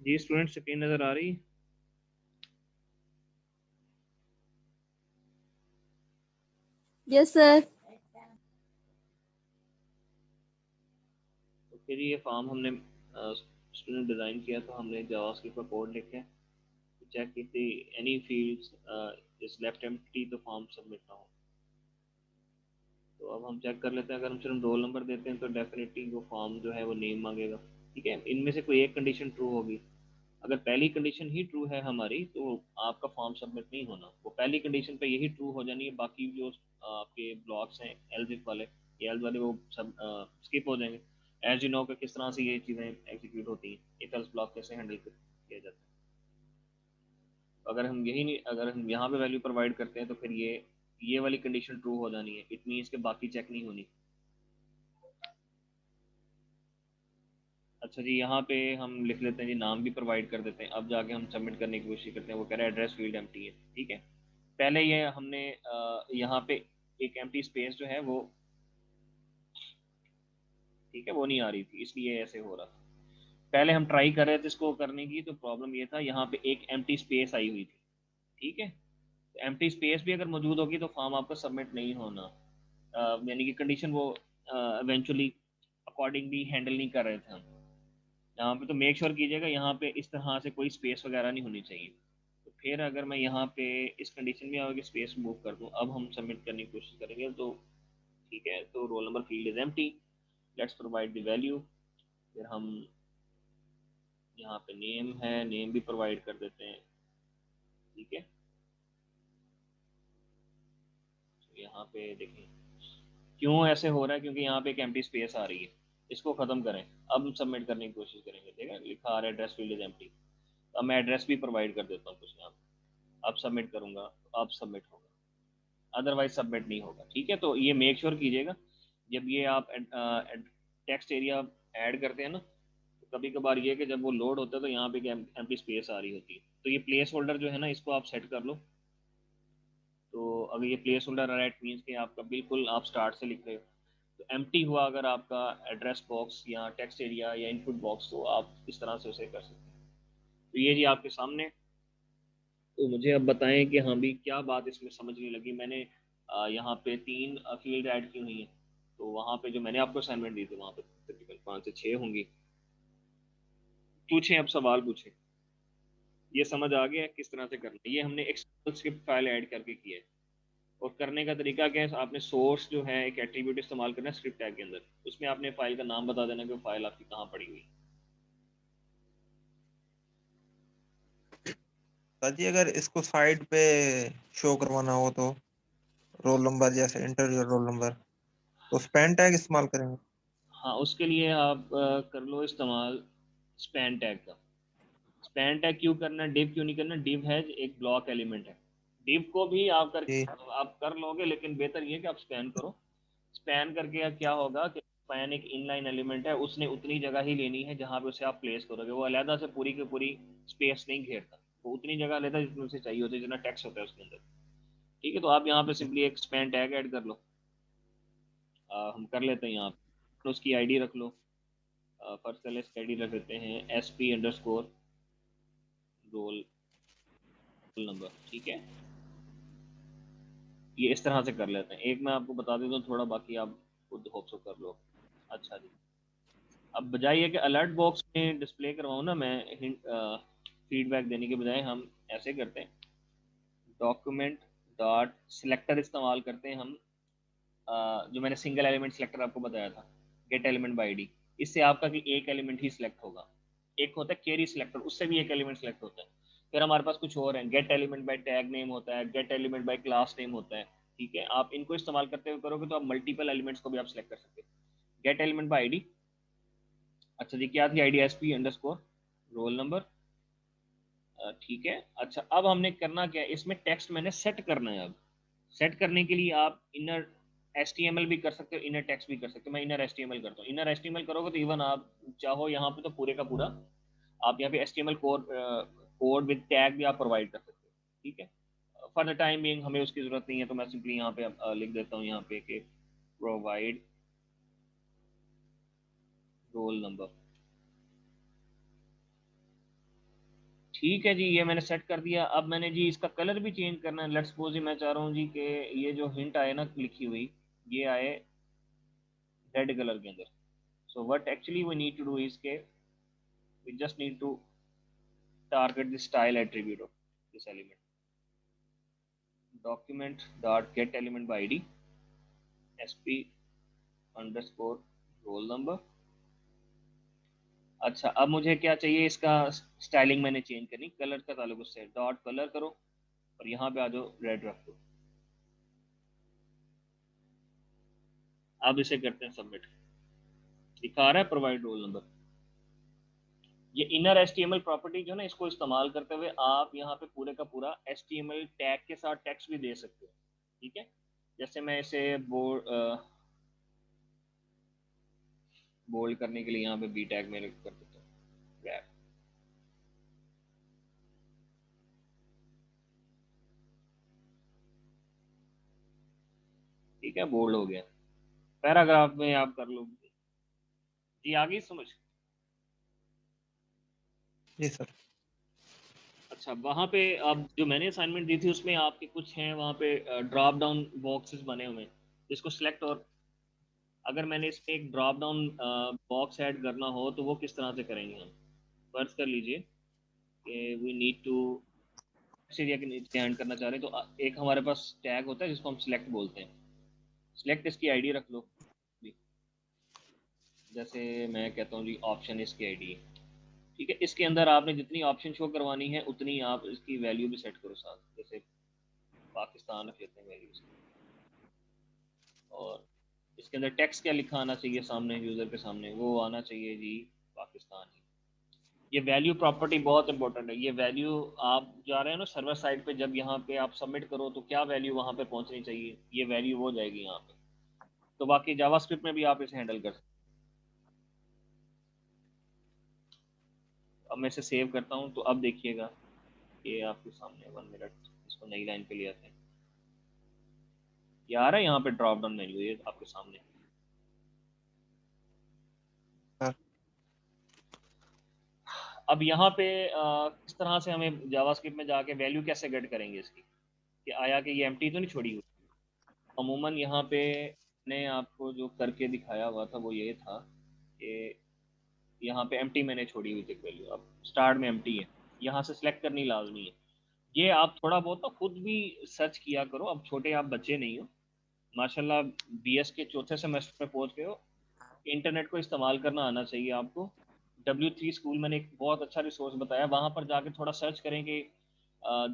जी स्टूडेंट स्क्रीन नजर आ रही? Yes, sir. तो फिर ये फॉर्म हमने स्टूडेंट डिज़ाइन किया, तो हमने जावास्क्रिप्ट का कोड लिखे, चेक की थी any fields is left empty तो फॉर्म सबमिट ना हो। तो अब हम चेक कर लेते हैं, अगर हम सिर्फ रोल नंबर देते हैं तो डेफिनेटली वो फॉर्म जो है वो नेम मांगेगा। ठीक है, इनमें से कोई एक कंडीशन ट्रू होगी। अगर पहली कंडीशन ही ट्रू है हमारी तो आपका फॉर्म सबमिट नहीं होना, वो पहली कंडीशन पे यही ट्रू हो जानी है, बाकी जो आपके ब्लॉक्स हैं एल्स इफ वाले, ये एल्स वाले वो सब स्किप हो जाएंगे। एज यू नो कि किस तरह से ये चीज़ें एग्जीक्यूट होती हैं, इफ एल्स ब्लॉक कैसे हैंडल किया जाता है। अगर हम यही नहीं, अगर हम यहाँ पे वैल्यू प्रोवाइड करते हैं तो फिर ये वाली कंडीशन ट्रू हो जानी है, इट मीन्स के बाकी चेक नहीं होनी। अच्छा जी, यहाँ पे हम लिख लेते हैं जी, नाम भी प्रोवाइड कर देते हैं। अब जाके हम सबमिट करने की कोशिश करते हैं, वो कह रहा है एड्रेस फील्ड एम्प्टी है। ठीक है, पहले ये हमने यहाँ पे एक एम्प्टी स्पेस जो है वो, ठीक है, वो नहीं आ रही थी, इसलिए ऐसे हो रहा था। पहले हम ट्राई कर रहे थे इसको करने की, तो प्रॉब्लम ये था यहाँ पे एक एम्प्टी स्पेस आई हुई थी। ठीक है, तो एम्प्टी स्पेस भी अगर मौजूद होगी तो फॉर्म आपका सबमिट नहीं होना, यानी कि कंडीशन वो इवेंचुअली अकॉर्डिंगली हैंडल नहीं कर रहे थे हम। यहाँ पे तो मेक श्योर कीजिएगा यहाँ पे इस तरह से कोई स्पेस वगैरह नहीं होनी चाहिए। तो फिर अगर मैं यहाँ पे इस कंडीशन में आगे स्पेस मूव कर दूँ, अब हम सबमिट करने की कोशिश करेंगे तो ठीक है। तो roll number field is empty, let's provide the value. फिर हम यहाँ पे नेम है, नेम भी प्रोवाइड कर देते हैं। ठीक है, तो यहाँ पे देखें क्यों ऐसे हो रहा है, क्योंकि यहाँ पे एक एम्प्टी स्पेस आ रही है, इसको खत्म करें। अब हम सबमिट करने की कोशिश करेंगे। ठीक है, लिखा आ रहा है एड्रेस फील्ड इज एम्प्टी, अब मैं एड्रेस भी प्रोवाइड कर देता हूँ कुछ यहाँ पे। अब सबमिट करूंगा तो अब सबमिट होगा, अदरवाइज सबमिट नहीं होगा। ठीक है, तो ये मेक श्योर कीजिएगा जब ये आप टेक्स्ट एरिया ऐड करते हैं ना, तो कभी कभार ये कि जब वो लोड होता है तो यहाँ पे एम्प्टी स्पेस आ रही होती है, तो ये प्लेस होल्डर जो है ना, इसको आप सेट कर लो। तो अगर ये प्लेस होल्डर आ रहा है, इट मीन्स कि आपका बिल्कुल आप स्टार्ट से लिख रहे हो। तो एम्प्टी हुआ अगर आपका एड्रेस बॉक्स या टेक्स्ट एरिया या इनपुट बॉक्स, तो आप इस तरह से उसे कर सकते हैं। तो ये जी आपके सामने। तो मुझे अब बताएं कि हाँ भी क्या बात इसमें समझ नहीं लगी। मैंने यहाँ पे 3 फील्ड ऐड की हुई हैं, तो वहाँ पे जो मैंने आपको असाइनमेंट दी थी वहाँ पे तकरीबन 5 से 6 होंगी। पूछें, अब सवाल पूछें। ये समझ आ गया किस तरह से करना है? ये हमने एक्सटर्नल स्क्रिप्ट फाइल ऐड करके किया है। और करने का तरीका क्या है, आपने सोर्स जो है एक एट्रीब्यूट इस्तेमाल करना है स्क्रिप्ट टैग के अंदर, उसमें आपने फाइल का नाम बता देना कि वो फाइल आपकी कहाँ पड़ी हुई। सर जी अगर इसको साइड पे शो करवाना हो तो रोल नंबर जैसे इंटर योर रोल नंबर, तो स्पैन टैग इस्तेमाल करेंगे? हाँ, उसके लिए आप कर लो इस्तेमाल स्पैन टैग का। स्पैन टैग क्यों करना, डिव क्यों नहीं करना? डिव है एक ब्लॉक एलिमेंट है, डिव को भी जी आप कर लोगे, लेकिन बेहतर ये कि आप स्पैन करो। स्पैन करके क्या होगा कि स्पैन एक इनलाइन एलिमेंट है, उसने उतनी जगह ही लेनी है जहाँ पे उसे आप प्लेस करोगे, वो अलहदा से पूरी की पूरी स्पेस नहीं घेरता, वो उतनी जगह लेता है जितनी उसे चाहिए होती है, जितना टेक्स्ट होता है उसके अंदर। ठीक है, तो आप यहाँ पे सिंपली एक स्पैन टैग ऐड कर लो। हम कर लेते हैं यहाँ पे, उसकी आईडी रख लो। फर्स्ट पहले इसकी आईडी रख देते हैं SP_roll नंबर। ठीक है, ये इस तरह से कर लेते हैं। एक मैं आपको बता देता हूँ थोड़ा, बाकी आप खुद होप सो कर लो। अच्छा जी, अब बजाय ये कि अलर्ट बॉक्स में डिस्प्ले करवाऊँ ना मैं, फीडबैक देने के बजाय हम ऐसे करते हैं, डॉक्यूमेंट डॉट सिलेक्टर इस्तेमाल करते हैं हम। जो मैंने सिंगल एलिमेंट सिलेक्टर आपको बताया था, गेट एलिमेंट बाई आईडी, इससे आपका कि एक एलिमेंट ही सिलेक्ट होगा। एक होता है क्वेरी सिलेक्टर, उससे भी एक एलिमेंट सिलेक्ट होता है। फिर हमारे पास कुछ और है, gate element by tag name होता है, gate element by class name होता है। ठीक है, आप इनको इस्तेमाल करते हुए करोगे तो आप मल्टीपल एलिमेंट्स को भी आप सिलेक्ट कर सकते हो। गेट एलिमेंट बाय आईडी, अच्छा जी, क्या थी आईडी? SP_roll number. ठीक है, अच्छा अब हमने करना क्या है, इसमें टेक्स्ट मैंने सेट करना है। अब सेट करने के लिए आप इनर HTML भी कर सकते हो, इनर टेक्स्ट भी कर सकते हो। मैं इनर HTML करता हूँ। इनर HTML करोगे तो इवन आप चाहो यहाँ पे तो पूरे का पूरा आप यहाँ पे HTML कोड विद टैग भी आप प्रोवाइड कर सकते हो। ठीक है, फॉर द टाइम बिंग हमें उसकी जरूरत नहीं है, तो मैं सिंपली यहाँ पे लिख देता हूँ यहाँ पे कि प्रोवाइड रोल नंबर। ठीक है जी, ये मैंने सेट कर दिया। अब मैंने जी इसका कलर भी चेंज करना है। लेट्स सपोज मैं चाह रहा हूँ जी कि ये जो हिंट आए ना लिखी हुई, ये आए रेड कलर के अंदर। So what actually we need to do is के we just need to target the style attribute of this element. Document dot get element by id sp underscore roll number. अच्छा, अब मुझे क्या चाहिए, इसका styling मैंने चेंज करनी, colour का ताल्लुक उससे डॉट कलर करो और यहाँ पे आ जाओ रेड रख दो। अब इसे करते हैं सबमिट। दिखा रहा है प्रोवाइड रोल नंबर। ये इनर HTML प्रॉपर्टी जो है ना, इसको इस्तेमाल करते हुए आप यहाँ पे पूरे का पूरा HTML टैग के साथ टेक्स्ट भी दे सकते हो। ठीक है, जैसे मैं इसे बोल्ड करने के लिए यहाँ पे बी टैग में कर देता हूँ wrap। ठीक है, बोल्ड हो गया। पैराग्राफ में आप कर लो जी, आ गई समझ। जी सर। अच्छा, वहाँ पे अब जो मैंने असाइनमेंट दी थी उसमें आपके कुछ हैं वहाँ पे ड्रॉप डाउन बॉक्सेस बने हुए हैं, जिसको सिलेक्ट, और अगर मैंने इसमें एक ड्रॉप डाउन बॉक्स ऐड करना हो तो वो किस तरह से करेंगे हम। फर्ज कर लीजिए कि वी नीड टू एरिया के नीचे ऐड करना चाह रहे हैं, तो एक हमारे पास टैग होता है जिसको हम सिलेक्ट बोलते हैं। सिलेक्ट इसकी आईडी रख लो, जैसे मैं कहता हूँ जी ऑप्शन इसकी आईडी है। ठीक है, इसके अंदर आपने जितनी ऑप्शन शो करवानी है उतनी आप इसकी वैल्यू भी सेट करो साथ। जैसे पाकिस्तान रख लेते हैं वैल्यूज, और इसके अंदर टेक्स्ट क्या लिखा आना चाहिए सामने, यूज़र के सामने वो आना चाहिए जी पाकिस्तान ही। ये वैल्यू प्रॉपर्टी बहुत इंपॉर्टेंट है। ये वैल्यू आप जा रहे हैं ना सर्वर साइड पे, जब यहाँ पे आप सबमिट करो तो क्या वैल्यू वहाँ पे पहुँचनी चाहिए, ये वैल्यू वो जाएगी यहाँ पे। तो बाकी जावास्क्रिप्ट में भी आप इसे हैंडल कर सकते। अब मैं इसे सेव करता हूँ, तो अब देखिएगा ये आपके सामने 1 मिनट, इसको नई लाइन पे ले आते हैं। ये आ रहा है यहाँ पे ड्रॉप डाउन मेन्यू, ये आपके सामने। हाँ। अब यहाँ पे किस तरह से हमें जावास्क्रिप्ट में जाके वैल्यू कैसे गेट करेंगे इसकी, कि आया कि ये एम्प्टी तो नहीं छोड़ी हुई। अमूमन यहाँ पे मैंने आपको जो करके दिखाया हुआ था वो ये था कि यहाँ पे एम्प्टी मैंने छोड़ी हुई थी वैल्यू, अब स्टार्ट में एम्प्टी है, यहाँ से सिलेक्ट करनी लाजमी है। ये आप थोड़ा बहुत तो खुद भी सर्च किया करो, अब छोटे आप बच्चे नहीं हो, माशाल्लाह BS के चौथे सेमेस्टर में पहुंच गए हो, इंटरनेट को इस्तेमाल करना आना चाहिए आपको। W3 स्कूल मैंने एक बहुत अच्छा रिसोर्स बताया, वहाँ पर जाके थोड़ा सर्च करें कि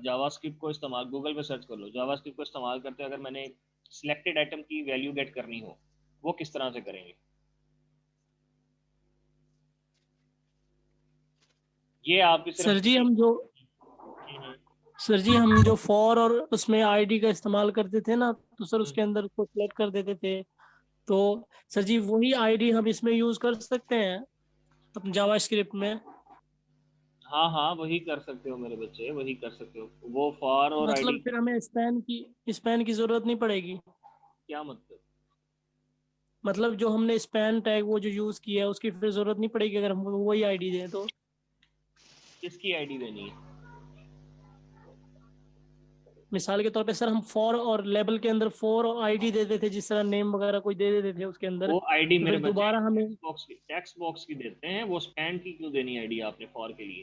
जावास्क्रिप्ट को इस्तेमाल, गूगल पे सर्च कर लो जावास्क्रिप्ट को इस्तेमाल करते अगर मैंने सिलेक्टेड आइटम की वैल्यू गेट करनी हो, वो किस तरह से करेंगे। ये आपकी सिर्फ सर जी हम जो हम्म, सर जी हम जो फॉर और उसमें आईडी का इस्तेमाल करते थे ना, तो सर हम्म, उसके अंदर को सिलेक्ट कर देते थे। तो सर जी वही आईडी हम इसमें यूज कर सकते हैं अपने जावास्क्रिप्ट में। हाँ हाँ, वही कर सकते हो मेरे बच्चे, वही कर सकते हो। वो फॉर और आईडी मतलब फिर हमें स्पैन की जरूरत नहीं पड़ेगी। क्या मतलब। मतलब जो हमने स्पैन टैग वो जो यूज किया है उसकी फिर जरूरत नहीं पड़ेगी अगर हम वही आईडी दें तो। किसकी आईडी देनी है। मिसाल के तौर पे सर हम फॉर और लेबल के अंदर फॉर और आईडी दे देते थे, जिस तरह नेम वगैरह कोई दे देते थे उसके अंदर, वो आईडी तो मेरे फिर बच्चे दोबारा हमें। टेक्स्ट बॉक्स की देते हैं, वो स्पैन की क्यों देनी आईडी आपने फॉर के लिए।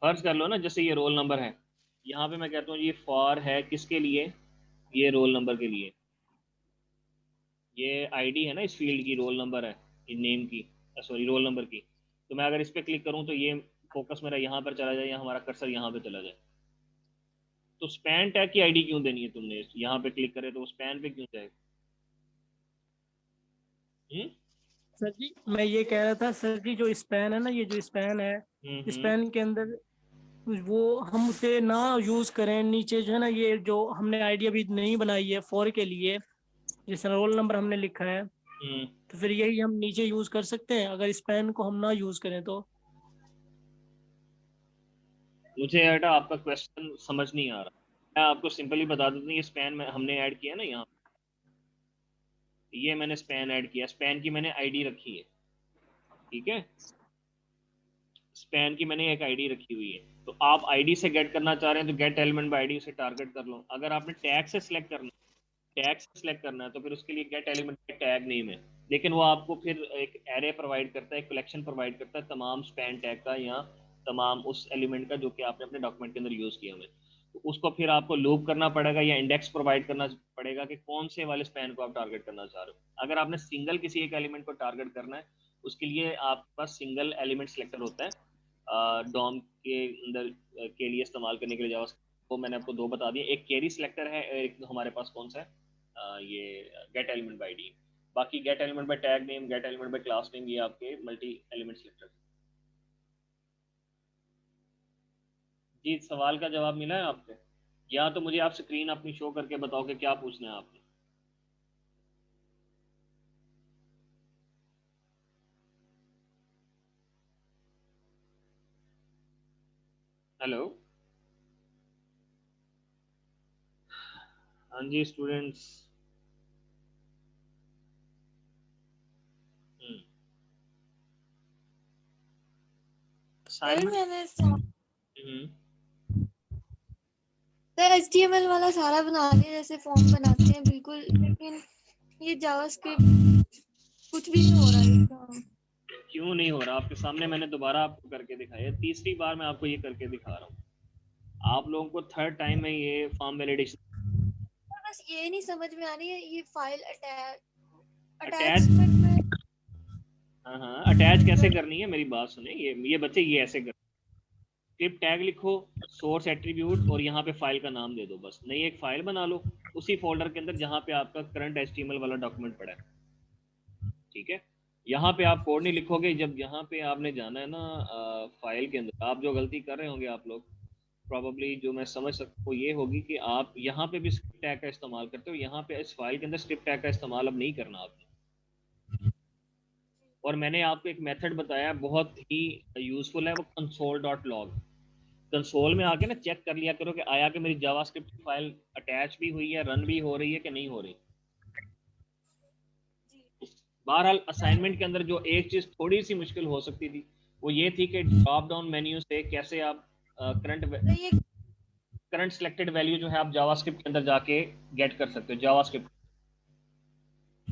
फर्ज कर लो ना, जैसे ये रोल नंबर है, यहाँ पे मैं कहता हूँ ये फॉर है किसके लिए, ये रोल नंबर के लिए। ये आईडी है ना इस फील्ड की, रोल नंबर है इन नेम की, सॉरी रोल नंबर की। तो मैं अगर इस पर क्लिक करूँ तो ये फोकस मेरा यहाँ पर चला जाए या हमारा कर्सर यहाँ पे चला जाए। तो स्पैन टैग की आईडी क्यों देनी है तुमने, यहाँ पे क्लिक करे तो स्पैन पे क्यों जाए। हम्म सर जी मैं ये कह रहा था सर जी, जो स्पैन है ना, ये जो स्पैन है, हम्म। स्पैन के अंदर वो हम उसे ना यूज करें, नीचे जो है ना ये जो हमने आईडी अभी नहीं बनाई है फॉर के लिए, जिस रोल नंबर हमने लिखा है, हम्म। तो फिर यही हम नीचे यूज कर सकते हैं अगर स्पैन को हम ना यूज करें तो। मुझे बेटा आपका क्वेश्चन समझ नहीं आ रहा। मैं आपको सिंपली बता देता हूँ, ये स्पैन में हमने ऐड किया ना यहाँ, ये मैंने स्पैन ऐड किया, स्पैन की मैंने आईडी रखी है। ठीक है, स्पैन की मैंने एक आईडी रखी हुई है, तो आप आईडी से गेट करना चाह रहे हैं तो गेट एलिमेंट बाय आईडी से टारगेट कर लो। अगर आपने टैग से सिलेक्ट करना है तो फिर उसके लिए gate element by tag name है, लेकिन वो आपको फिर एक एरे प्रोवाइड करता है, एक कलेक्शन प्रोवाइड करता है तमाम स्पैन टैग का या तमाम उस एलिमेंट का जो कि आपने अपने डॉक्यूमेंट के अंदर यूज़ किया हुआ है। तो उसको फिर आपको लूप करना पड़ेगा या इंडेक्स प्रोवाइड करना पड़ेगा कि कौन से वाले स्पैन को आप टारगेट करना चाह रहे हो। अगर आपने सिंगल किसी एक एलिमेंट को टारगेट करना है, उसके लिए आपके पास सिंगल एलिमेंट सिलेक्टर होता है डॉम के अंदर के लिए इस्तेमाल करने के लिए जावा। तो मैंने आपको दो बता दिए, एक कैरी सिलेक्टर है, एक हमारे पास कौन सा है ये गेट एलिमेंट बाय आईडी। बाकी gate element by tag name, get element by class name, ये आपके मल्टी एलिमेंट सिलेक्टर। जी, सवाल का जवाब मिला है आपको? या तो मुझे आप स्क्रीन अपनी शो करके बताओ कि क्या पूछना है आपने। हेलो, हाँ जी स्टूडेंट्स। Sir assignment. मैंने सर HTML वाला सारा बना दिया जैसे फॉर्म बनाते हैं बिल्कुल, लेकिन ये जावास्क्रिप्ट कुछ भी नहीं हो रहा है इसका। क्यों नहीं हो रहा? आपके सामने मैंने दोबारा आपको करके दिखाया, तीसरी बार मैं आपको ये करके दिखा रहा हूँ। आप लोगों को थर्ड टाइम में ये फॉर्म वैलिडेशन। बस ये नहीं समझ में आ रही है ये फाइल अटैच। अटैचमेंट में। हाँ हाँ, अटैच कैसे करनी है मेरी बात सुने। ये बच्चे ये ऐसे कर, स्क्रिप्ट टैग लिखो, सोर्स एट्रीब्यूट और यहाँ पे फाइल का नाम दे दो, बस नई एक फाइल बना लो उसी फोल्डर के अंदर जहाँ पे आपका करंट HTML वाला डॉक्यूमेंट पड़ा है। ठीक है, यहाँ पे आप कोड नहीं लिखोगे। जब यहाँ पे आपने जाना है ना फाइल के अंदर, आप जो गलती कर रहे होंगे आप लोग प्रॉब्ली, जो मैं समझ सकता हूँ ये होगी कि आप यहाँ पे भी स्क्रिप्ट टैग का इस्तेमाल करते हो, यहाँ पे इस फाइल के अंदर स्क्रिप्ट टैग का इस्तेमाल अब नहीं करना आपने। और मैंने आपको एक मेथड बताया बहुत ही यूजफुल है, वो console.log। कंसोल में आके ना चेक कर लिया करो कि आया कि मेरी जावास्क्रिप्ट फाइल अटैच भी हुई है, रन भी हो रही है कि नहीं हो रही। बहरहाल असाइनमेंट के अंदर जो एक चीज़ थोड़ी सी मुश्किल हो सकती थी वो ये थी कि ड्रॉप डाउन मेन्यू से कैसे आप करंट सिलेक्टेड वैल्यू जो है आप जावास्क्रिप्ट के अंदर जाके गेट कर सकते हो जावास्क्रिप्ट।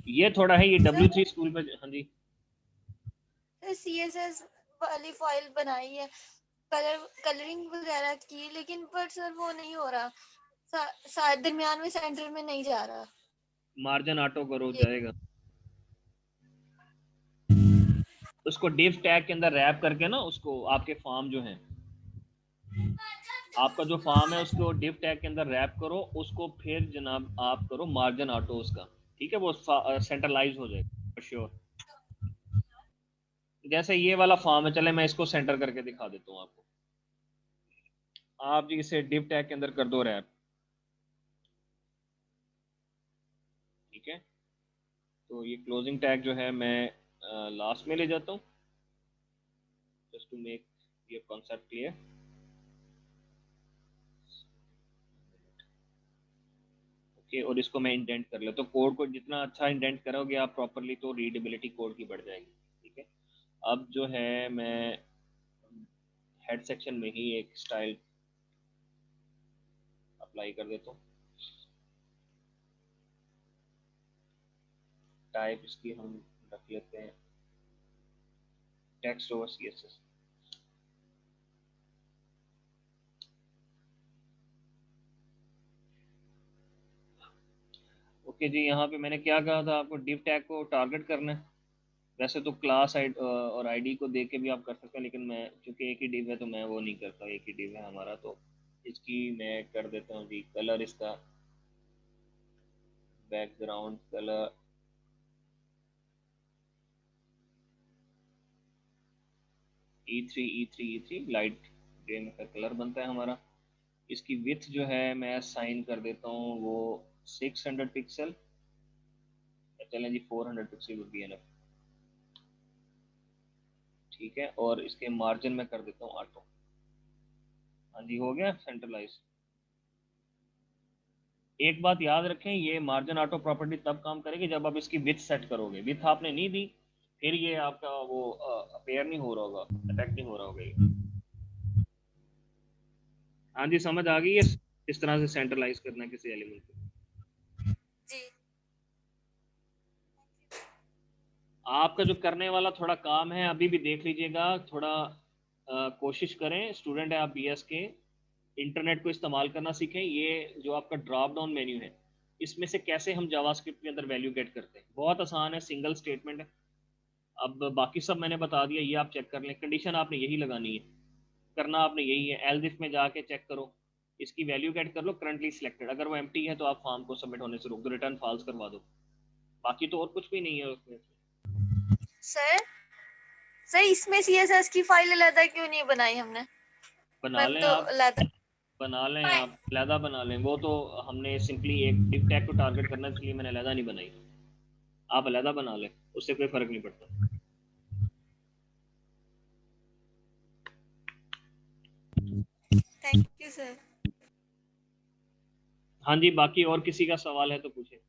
ये थोड़ा है, ये W3 स्कूल पे। हाँ जी, CSS वाली फाइल बनाई है, कलरिंग वगैरह की, लेकिन पर सर वो नहीं हो रहा, दरमियान में सेंटर में नहीं जा रहा। मार्जिन ऑटो करो ये जाएगा। उसको डिव टैग के अंदर रैप करके ना, उसको आपके फॉर्म जो है, आपका जो फॉर्म है उसको डिव टैग के अंदर रैप करो, उसको फिर जनाब आप करो मार्जिन ऑटो उसका। ठीक है, वो सेंट्रलाइज हो जाएगा श्योर। जैसे ये वाला फॉर्म है, चले मैं इसको सेंटर करके दिखा देता हूँ आपको। आप जी इसे डिव टैग के अंदर कर दो रैप। ठीक है, तो ये क्लोजिंग टैग जो है मैं लास्ट में ले जाता हूँ just to make your concept clear. Okay, और इसको मैं इंडेंट कर लेता हूँ। कोड को जितना अच्छा इंडेंट करोगे आप प्रॉपरली तो रीडेबिलिटी कोड की बढ़ जाएगी। ठीक है, अब जो है मैं हेड सेक्शन में ही एक स्टाइल अप्लाई कर देता हूँ। टाइप इसकी हम रख लेते हैं टेक्स्ट ओवर CSS। ओके जी, यहाँ पे मैंने क्या कहा था आपको, डिव टैग को टारगेट करना है। वैसे तो क्लास और आईडी को देख के भी आप कर सकते हैं, लेकिन मैं चूंकि एक ही डिव है तो मैं वो नहीं करता, एक ही डिव है हमारा। तो इसकी मैं कर देता हूँ जी कलर, इसका background colour E3 light grey में का कलर बनता है हमारा। इसकी विथ जो है मैं साइन कर देता हूँ वो 600 पिक्सल। चलें जी 400 पिक्सल वुड बी एनफ। ठीक है, और इसके मार्जिन में कर देता हूँ ऑटो। हाँ जी, हो गया सेंट्रलाइज। एक बात याद रखें, ये मार्जिन ऑटो प्रॉपर्टी तब काम करेगी जब आप इसकी विथ सेट करोगे। विथ आपने नहीं दी, फिर ये आपका वो अपेयर नहीं हो रहा होगा, अटैक नहीं हो रहा होगा ये। हाँ जी, समझ आ गई है इस तरह से सेंट्रलाइज करना है किसी एलिमेंट को। जी आपका जो करने वाला थोड़ा काम है अभी भी देख लीजिएगा, थोड़ा कोशिश करें, स्टूडेंट है आप बीएस के, इंटरनेट को इस्तेमाल करना सीखें। ये जो आपका ड्रॉप डाउन मेन्यू है, इसमें से कैसे हम जावास्क्रिप्ट के अंदर वैल्यू गेट करते हैं, बहुत आसान है, सिंगल स्टेटमेंट है। अब बाकी सब मैंने बता दिया, ये आप चेक कर लें। कंडीशन आपने यही लगानी है, करना आपने यही है। एल्स इफ में जाके चेक करो, इसकी वैल्यू गेट कर लो करंटली सिलेक्टेड, अगर वो एम्प्टी है तो आप फॉर्म को सबमिट होने से रोक दो, रिटर्न फॉल्स करवा दो। बाकी तो और कुछ भी नहीं है उसमें। सर, सर इसमें सीएसएस की फाइल अलग क्यों नहीं बनाई हमने? बना मैम लें तो आप, अलग। बना लें आप, अलहदा बना लें। वो तो हमने सिंपली एक डिव टैग को टारगेट करना, इसलिए मैंने अलहदा नहीं बनाई। आप अलहदा बना लें, उससे कोई फर्क नहीं पड़ता। Thank you sir. हाँ जी, बाकी और किसी का सवाल है तो पूछे।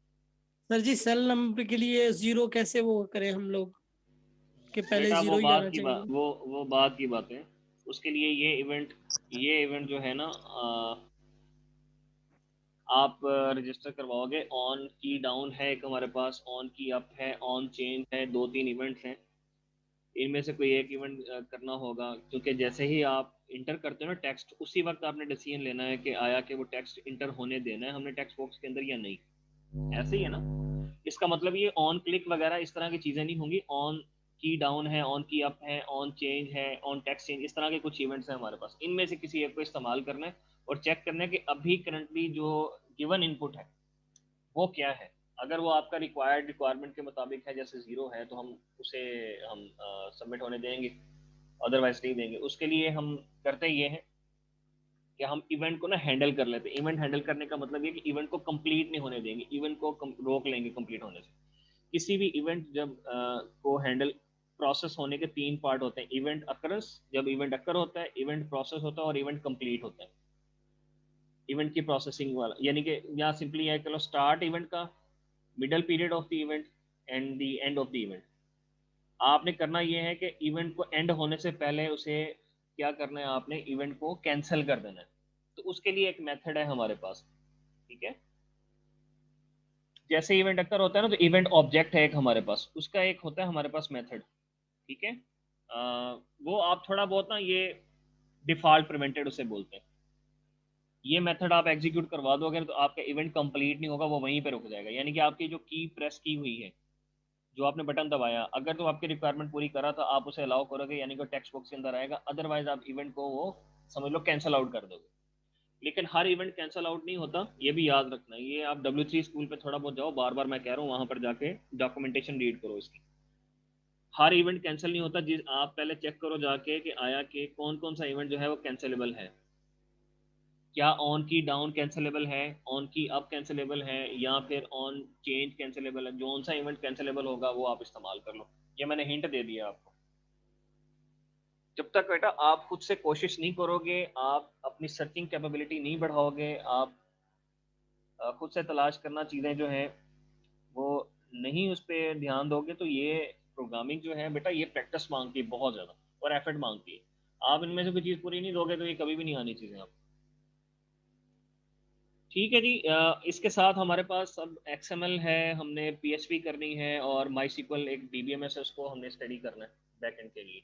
सर जी सेल नंबर के लिए 0 कैसे वो करें हम लोग, कि पहले बेटा 0 ही आना चाहिए? वो बात की बात है। उसके लिए ये इवेंट जो है ना, आप रजिस्टर करवाओगे। ऑन की डाउन है एक हमारे पास, ऑन की अप है, ऑन चेंज है, 2-3 इवेंट्स हैं। इनमें से कोई एक इवेंट करना होगा, क्योंकि जैसे ही आप इंटर करते हो ना टेक्स्ट, उसी वक्त आपने डिसीजन लेना है कि आया कि वो टेक्स्ट इंटर होने देना है हमने टेक्स्ट बॉक्स के अंदर या नहीं। ऐसे ही है ना। इसका मतलब ये ऑन क्लिक वगैरह इस तरह की चीज़ें नहीं होंगी। ऑन की डाउन है, ऑन की अप है, ऑन चेंज है, ऑन टेक्स्ट चेंज, इस तरह के कुछ इवेंट्स हैं हमारे पास। इनमें से किसी एक को इस्तेमाल करना है और चेक करना है कि अभी करंटली जो गिवन इनपुट है वो क्या है। अगर वो आपका रिक्वायरमेंट के मुताबिक है, जैसे 0 है, तो हम उसे हम सबमिट होने देंगे, अदरवाइज नहीं देंगे। उसके लिए हम करते ये हैं कि हम इवेंट को ना हैंडल कर लेते हैं। इवेंट हैंडल करने का मतलब ये कि इवेंट को कंप्लीट नहीं होने देंगे, इवेंट को रोक लेंगे कंप्लीट होने से। किसी भी इवेंट जब को हैंडल, प्रोसेस होने के 3 पार्ट होते हैं। इवेंट अकरेंस, जब इवेंट अकर होता है, इवेंट प्रोसेस होता है और इवेंट कंप्लीट होता है। इवेंट की प्रोसेसिंग वाला यानी कि यहाँ सिंपली है चलो स्टार्ट इवेंट का, middle period of the event and the end of the event. आपने करना ये है कि इवेंट को एंड होने से पहले उसे क्या करना है, आपने इवेंट को कैंसिल कर देना है। तो उसके लिए एक मेथड है हमारे पास, ठीक है। जैसे इवेंट अक्कर होता है ना, तो इवेंट ऑब्जेक्ट है एक हमारे पास, उसका एक होता है हमारे पास मेथड, ठीक है। वो आप थोड़ा बहुत ना, ये डिफॉल्ट प्रिवेंटेड उसे बोलते हैं। ये मेथड आप एग्जीक्यूट करवा दोगे तो आपका इवेंट कंप्लीट नहीं होगा, वो वहीं पे रुक जाएगा। यानी कि आपकी जो की प्रेस की हुई है, जो आपने बटन दबाया, अगर तो आपकी रिक्वायरमेंट पूरी करा तो आप उसे अलाउ करोगे, यानी कि टेक्स्ट बॉक्स के अंदर आएगा। अदरवाइज आप इवेंट को वो समझ लो कैंसिल आउट कर दोगे। लेकिन हर इवेंट कैंसिल आउट नहीं होता, ये भी याद रखना। ये आप W3 स्कूल पे थोड़ा बहुत जाओ, बार बार मैं कह रहा हूँ, वहां पर जाके डॉक्यूमेंटेशन रीड करो इसकी। हर इवेंट कैंसिल नहीं होता। जिस आप पहले चेक करो जाके कि आया कि कौन कौन सा इवेंट जो है वो कैंसिलेबल है। क्या ऑन की डाउन कैंसिलेबल है, ऑन की अप कैंसिलेबल है, या फिर ऑन चेंज कैंसिलेबल है। जो सा इवेंट कैंसिलेबल होगा वो आप इस्तेमाल कर लो। ये मैंने हिंट दे दिया आपको। जब तक बेटा आप खुद से कोशिश नहीं करोगे, आप अपनी सर्चिंग कैपेबिलिटी नहीं बढ़ाओगे, आप खुद से तलाश करना चीज़ें जो हैं वो नहीं उस पर ध्यान दोगे, तो ये प्रोग्रामिंग जो है बेटा, ये प्रैक्टिस मांगती है बहुत ज़्यादा और एफर्ट मांगती है। आप इनमें से कोई चीज़ पूरी नहीं दोगे तो ये कभी भी नहीं आनी चीज़ें आप। ठीक है जी। इसके साथ हमारे पास अब XML है, हमने PHP करनी है, और MySQL एक DBMS है, उसको हमने स्टडी करना है बैकएंड के लिए।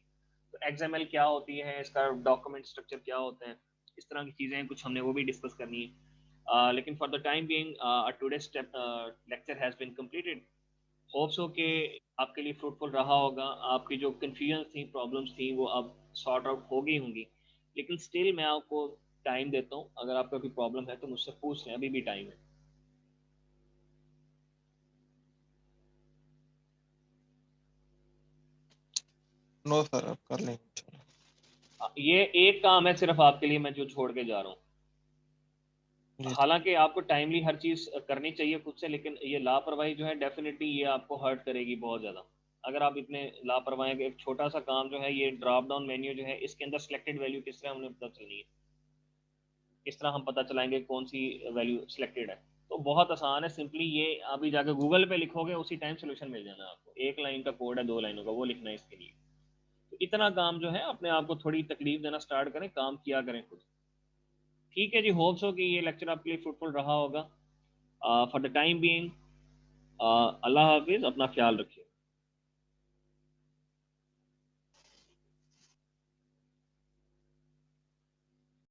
तो XML क्या होती है, इसका डॉक्यूमेंट स्ट्रक्चर क्या होता है, इस तरह की चीज़ें कुछ हमने वो भी डिस्कस करनी है। लेकिन for the time being today's lecture has been completed. Hopes हो कि आपके लिए फ्रूटफुल रहा होगा। आपकी जो कन्फ्यूजन थी, प्रॉब्लम्स थी, वो अब सॉर्ट आउट हो गई होंगी। लेकिन स्टिल मैं आपको टाइम देता हूँ, अगर आपका कोई प्रॉब्लम है तो मुझसे पूछ लें, अभी भी टाइम है। नो सर, अब कर लेंगे। ये एक काम है सिर्फ आपके लिए मैं जो छोड़ के जा रहा हूँ। जी हालांकि आपको टाइमली हर चीज़ करनी चाहिए खुद से, लेकिन ये लापरवाही जो है डेफिनेटली ये आपको हर्ट करेगी बहुत ज़्यादा। अगर आप इतने लापरवाही हैं कि एक छोटा सा काम जो है, ये ड्रॉप डाउन मेन्यू जो है, इसके अंदर सिलेक्टेड वैल्यू किस तरह हमें पता चलनी है, किस तरह हम पता चलाएंगे कौन सी वैल्यू सिलेक्टेड है। तो बहुत आसान है, सिंपली ये अभी जाकर गूगल पे लिखोगे उसी टाइम सोल्यूशन मिल जाना आपको। 1 लाइन का कोड है, 2 लाइनों का, वो लिखना है इसके लिए। तो इतना काम जो है अपने आप को थोड़ी तकलीफ देना स्टार्ट करें, काम किया करें खुद। ठीक है जी, होप्स हो कि ये लेक्चर आपके लिए फ्रूटफुल रहा होगा। फॉर द टाइम बीइंग अल्लाह हाफिज़, अपना ख्याल रखिए।